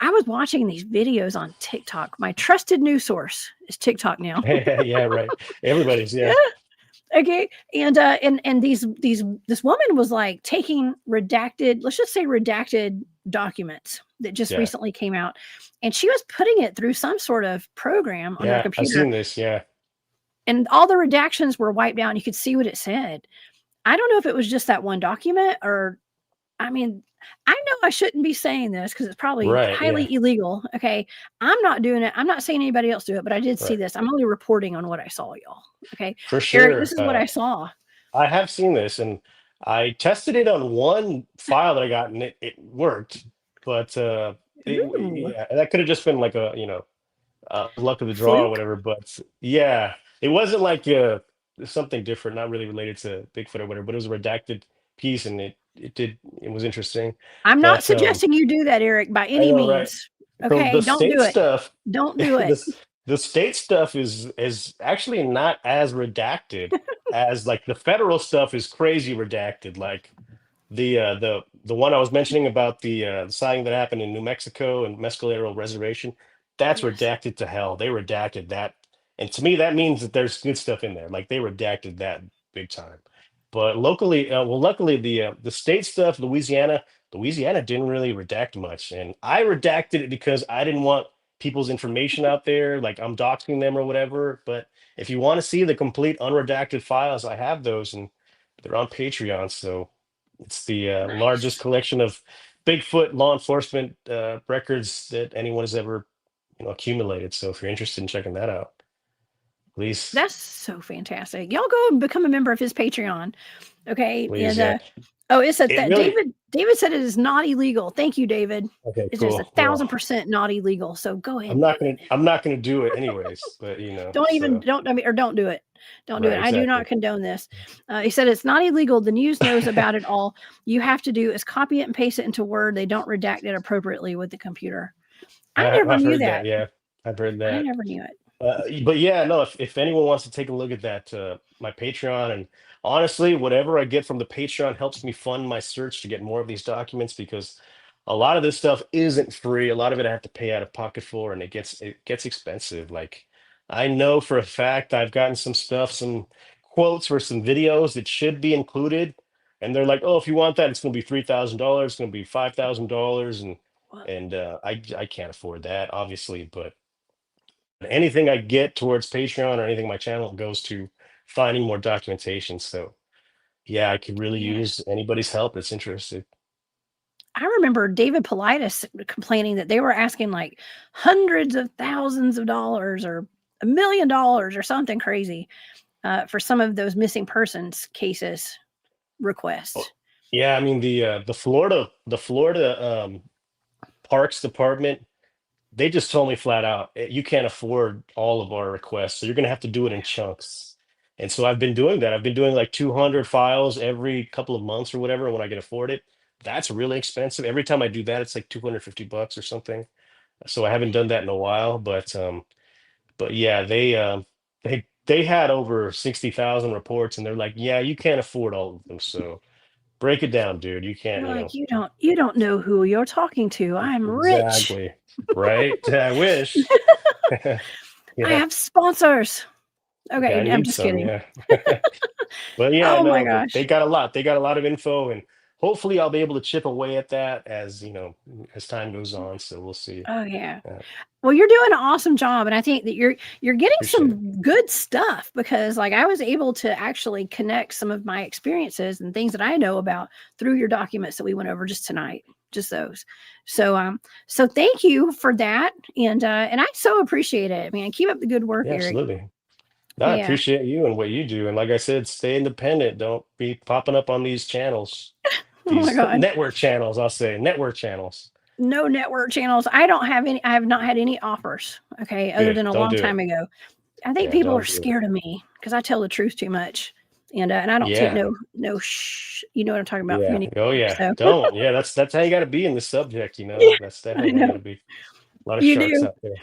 I was watching these videos on TikTok. My trusted news source is TikTok now. yeah, right. Everybody's Yeah. yeah, Okay. And these this woman was like taking redacted, let's just say redacted documents that just yeah, recently came out, and she was putting it through some sort of program on her yeah. I've computer, seen this. Yeah, and all the redactions were wiped out. And you could see what it said. I don't know if it was just that one document or, I mean, I know I shouldn't be saying this because it's probably right. Yeah, highly illegal. Okay. I'm not doing it. I'm not saying anybody else do it, but I did see right. this. I'm only reporting on what I saw, y'all. Okay. For Eric, this sure. is what I saw. I have seen this, and I tested it on one file that I got, and it worked. But Ooh, yeah, that could have just been like a luck of the draw or fluke. whatever. But yeah, it wasn't like something different, not really related to Bigfoot or whatever. But it was a redacted piece, and it was interesting. I'm not But suggesting you do that, Eric, by I any know, right? means. So Okay. the Don't state do it. stuff, Don't do it. the state stuff is actually not as redacted as like the federal stuff is crazy redacted. Like the one I was mentioning about the sighting that happened in New Mexico and Mescalero Reservation, that's Yes. redacted to hell. They redacted that, and to me that means that there's good stuff in there. Like they redacted that big time. But locally, well, luckily the state stuff, Louisiana didn't really redact much, and I redacted it because I didn't want people's information out there, like I'm doxing them or whatever. But if you want to see the complete unredacted files, I have those, and they're on Patreon. So it's the largest Nice. collection of Bigfoot law enforcement records that anyone has ever accumulated. So if you're interested in checking that out, please, That's so fantastic. Y'all go and become a member of his Patreon. Okay. please, And yeah. oh, it said It that really David said it is not illegal. Thank you, David. okay, It is cool. Well, 1,000% not illegal. So go ahead and do it. I'm not gonna do it anyways, but Don't even so don't I mean or don't do it. Don't do it. right, I do not exactly. condone this. He said it's not illegal. The news knows about it all. You have to do is copy it and paste it into Word. They don't redact it appropriately with the computer. I never I've knew heard that. that. Yeah, I've heard I that. never knew it. But yeah, no, if anyone wants to take a look at that, my Patreon, and honestly, whatever I get from the Patreon helps me fund my search to get more of these documents because a lot of this stuff isn't free. A lot of it I have to pay out of pocket for, and it gets expensive. Like I know for a fact I've gotten some stuff, some quotes for some videos that should be included, and they're like, "Oh, if you want that, it's going to be $3,000. It's going to be $5,000," and Well, I can't afford that, obviously, but anything I get towards Patreon or anything my channel goes to finding more documentation. So yeah, I could really yeah. use anybody's help that's interested. I remember David Politis complaining that they were asking like hundreds of thousands of dollars or $1 million or something crazy for some of those missing persons cases Oh, requests. yeah, I mean the Florida Parks Department, they just told me flat out, you can't afford all of our requests, so you're gonna have to do it in chunks. And so I've been doing that. I've been doing like 200 files every couple of months or whatever when I can afford it. That's really expensive. Every time I do that, it's like $250 or something. So I haven't done that in a while, but yeah, they they had over 60,000 reports, and they're like, yeah, you can't afford all of them. So break it down, dude. You can't, You're like, you don't know who you're talking to. I'm rich. exactly. Right. I wish. I Yeah. have sponsors. Okay, I Okay, I'm need just some. kidding. Yeah. But yeah, Oh my no, but gosh. they got a lot. They got a lot of info, and hopefully I'll be able to chip away at that as, as time goes on. So we'll see. Oh yeah. Yeah, Well, you're doing an awesome job, and I think that you're getting appreciate it. some good stuff because like I was able to actually connect some of my experiences and things that I know about through your documents that we went over just tonight. Just those. So thank you for that. And I so appreciate it, man. Keep up the good work, Yeah, Eric. absolutely. No, I Yeah. appreciate you and what you do. And like I said, stay independent. Don't be popping up on these channels, Oh my these God. network channels. I'll say network channels. No network channels. I don't have any. I have not had any offers. Okay, other Good. than a Don't long do time it. ago. I think Yeah, people are don't do it. scared of me because I tell the truth too much, and I don't take Yeah. no shh. You know what I'm talking about from Yeah. any. Oh yeah. So Don't. Yeah, that's how you gotta be in this subject, yeah, That's I definitely how you know gotta be. A lot of you sharks do. out there.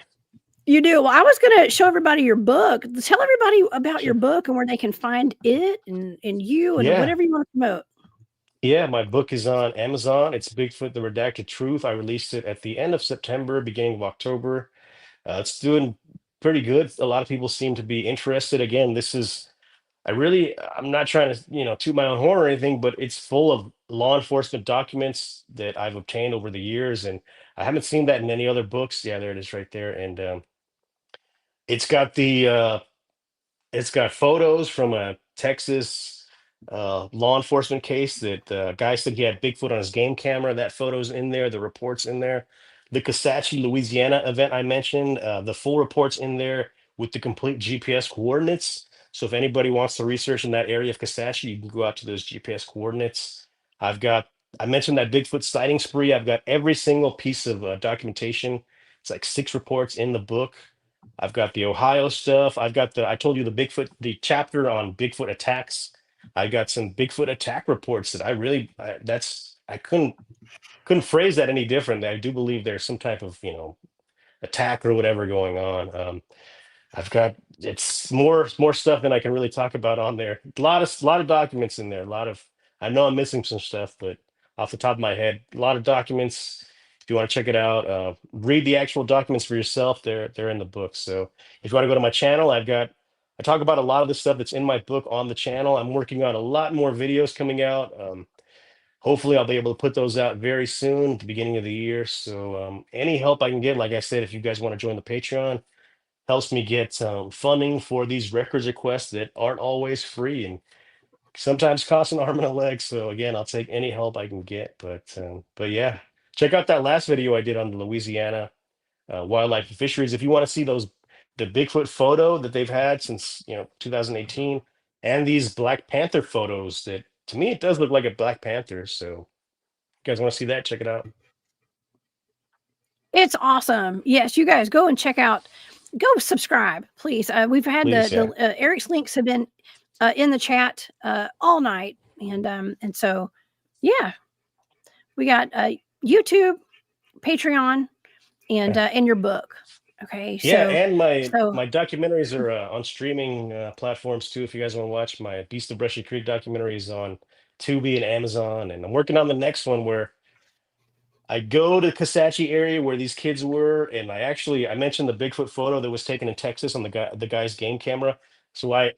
You do. Well, I was gonna show everybody your book. Tell everybody about your Sure. book and where they can find it and you and Yeah. whatever you want to promote. Yeah, my book is on Amazon. It's Bigfoot, the Redacted Truth. I released it at the end of September, beginning of October. It's doing pretty good. A lot of people seem to be interested. Again, I'm not trying to, toot my own horn or anything, but it's full of law enforcement documents that I've obtained over the years. And I haven't seen that in any other books. Yeah, there it is right there. And it's got it's got photos from a Texas law enforcement case that guy said he had Bigfoot on his game camera. That photo's in there. The report's in there. The Kisatchie, Louisiana event I mentioned, the full report's in there with the complete GPS coordinates. So if anybody wants to research in that area of Kisatchie, you can go out to those GPS coordinates. I've got, I mentioned that Bigfoot sighting spree. I've got every single piece of documentation. It's like 6 reports in the book. I've got the Ohio stuff. I told you the chapter on Bigfoot attacks. I got some Bigfoot attack reports that I couldn't phrase that any different. I do believe there's some type of, attack or whatever going on. I've got it's more stuff than I can really talk about on there. A lot of documents in there. I know I'm missing some stuff, but off the top of my head, a lot of documents. If you want to check it out, read the actual documents for yourself. They're in the book. So if you want to go to my channel, I talk about a lot of the stuff that's in my book on the channel. I'm working on a lot more videos coming out. Hopefully I'll be able to put those out very soon at the beginning of the year. So any help I can get, like I said, if you guys want to join the Patreon, helps me get funding for these records requests that aren't always free and sometimes cost an arm and a leg. So again, I'll take any help I can get. But yeah, check out that last video I did on the Louisiana wildlife and fisheries. If you want to see the Bigfoot photo that they've had since 2018, and these Black Panther photos that to me it does look like a Black Panther. So you guys want to see that? Check it out, It's awesome. Yes, you guys go and check out. Go subscribe, please. We've had please. Yeah, Eric's links have been in the chat all night, and so yeah, we got YouTube, Patreon, and your book. Okay, yeah, so and my so my documentaries are on streaming platforms too. If you guys want to watch my Beast of Brushy Creek documentaries on Tubi and Amazon, and I'm working on the next one where I go to Kisatchie area where these kids were, and I mentioned the Bigfoot photo that was taken in Texas on the guy's game camera. So I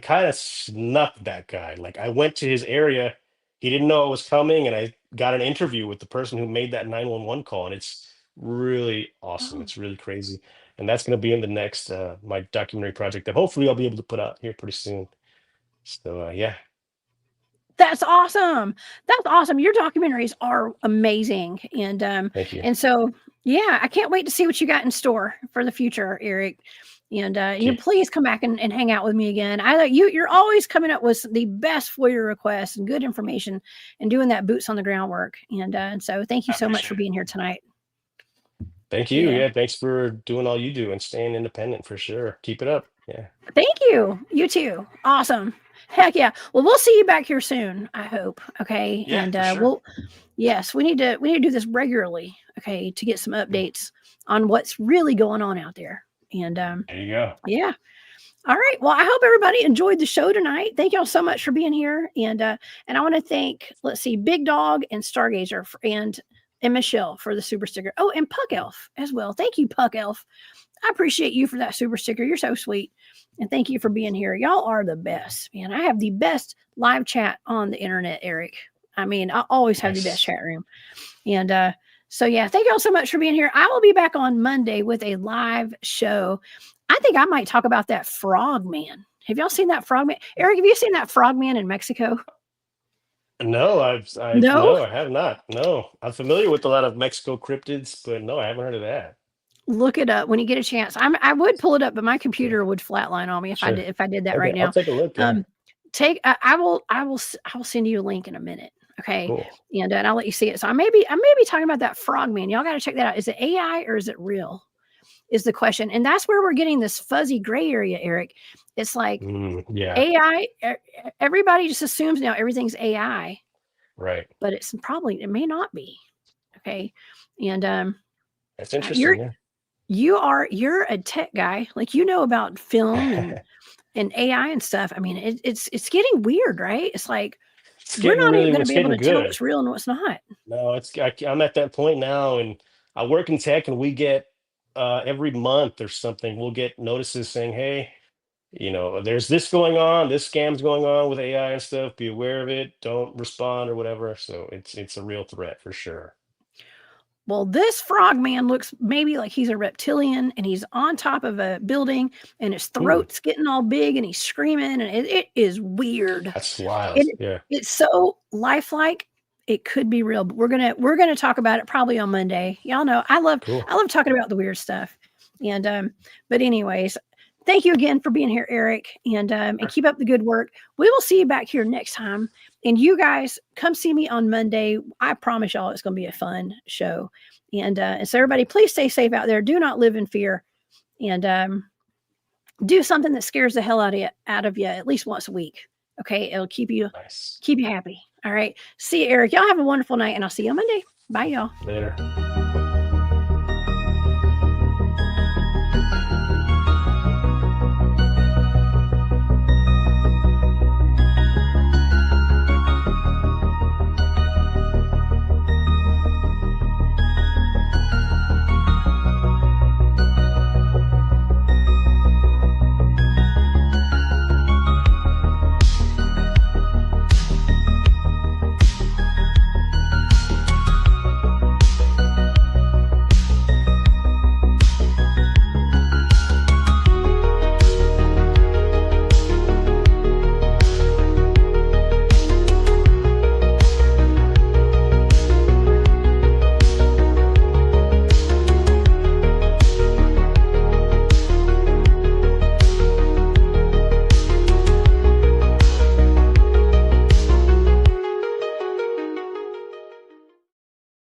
kind of snuck that guy. Like I went to his area, he didn't know I was coming, and I got an interview with the person who made that 911 call, and it's really awesome. oh, It's really crazy, and that's going to be in the next my documentary project that hopefully I'll be able to put out here pretty soon. So yeah, that's awesome. That's awesome. Your documentaries are amazing, thank you, and so yeah, I can't wait to see what you got in store for the future, Eric. And thank you. please come back and hang out with me again. You're always coming up with the best Foia requests and good information and doing that boots on the ground work. And so thank you I so much appreciate for it. being here tonight. Thank you. Yeah. Yeah, thanks for doing all you do and staying independent for sure. Keep it up. Yeah. Thank you. You too. Awesome. Heck yeah. Well, we'll see you back here soon, I hope. Okay. Yeah, And for sure. yes, we need to do this regularly, okay, to get some updates on what's really going on out there. And There you go. yeah. All right. Well, I hope everybody enjoyed the show tonight. Thank y'all so much for being here. And I want to thank, let's see, Big Dog and Stargazer and Michelle for the super sticker. Oh, and Puck Elf as well. Thank you, Puck Elf. I appreciate you for that super sticker. You're so sweet. And thank you for being here. Y'all are the best, man. I have the best live chat on the internet, Eric. I mean, I always have the best chat room. And so, yeah, thank y'all so much for being here. I will be back on Monday with a live show. I think I might talk about that frog man. Have y'all seen that frog man? Eric, have you seen that frog man in Mexico? No, No? I have not. No, I'm familiar with a lot of Mexico cryptids, but no, I haven't heard of that. Look it up when you get a chance. I would pull it up, but my computer Sure. would flatline on me if Sure. I did that Okay, right I'll now. take a look. Yeah. I will send you a link in a minute. Okay. Cool. And I'll let you see it. So I may be talking about that frog man. Y'all got to check that out. Is it AI or is it real? Is the question. And that's where we're getting this fuzzy gray area, Eric. It's like Yeah. AI, everybody just assumes now everything's AI, Right. but it may not be. Okay. And That's interesting. Yeah. you're a tech guy, like you know about film and AI and stuff. I mean, it's getting weird, right? It's like It's we're getting not even really, going to it's be able getting to tell good. what's real and what's not. No, I'm at that point now, and I work in tech, and we get every month or something, we'll get notices saying, "Hey, there's this going on, this scam's going on with AI and stuff. Be aware of it. Don't respond or whatever." So it's a real threat for sure. Well, this frog man looks maybe like he's a reptilian and he's on top of a building and his Hmm, throat's getting all big and he's screaming and it is weird. that's wild. It Yeah. it's so lifelike. It could be real, but we're gonna talk about it probably on Monday. Y'all know Cool. I love talking about the weird stuff. And but anyways, thank you again for being here, Eric, and keep up the good work. We will see you back here next time. And you guys come see me on Monday. I promise y'all it's gonna be a fun show. And so everybody, please stay safe out there. Do not live in fear. And do something that scares the hell out of you at least once a week. Okay, it'll Nice. keep you happy. All right. See you, Eric. Y'all have a wonderful night, and I'll see you on Monday. Bye, y'all. Later.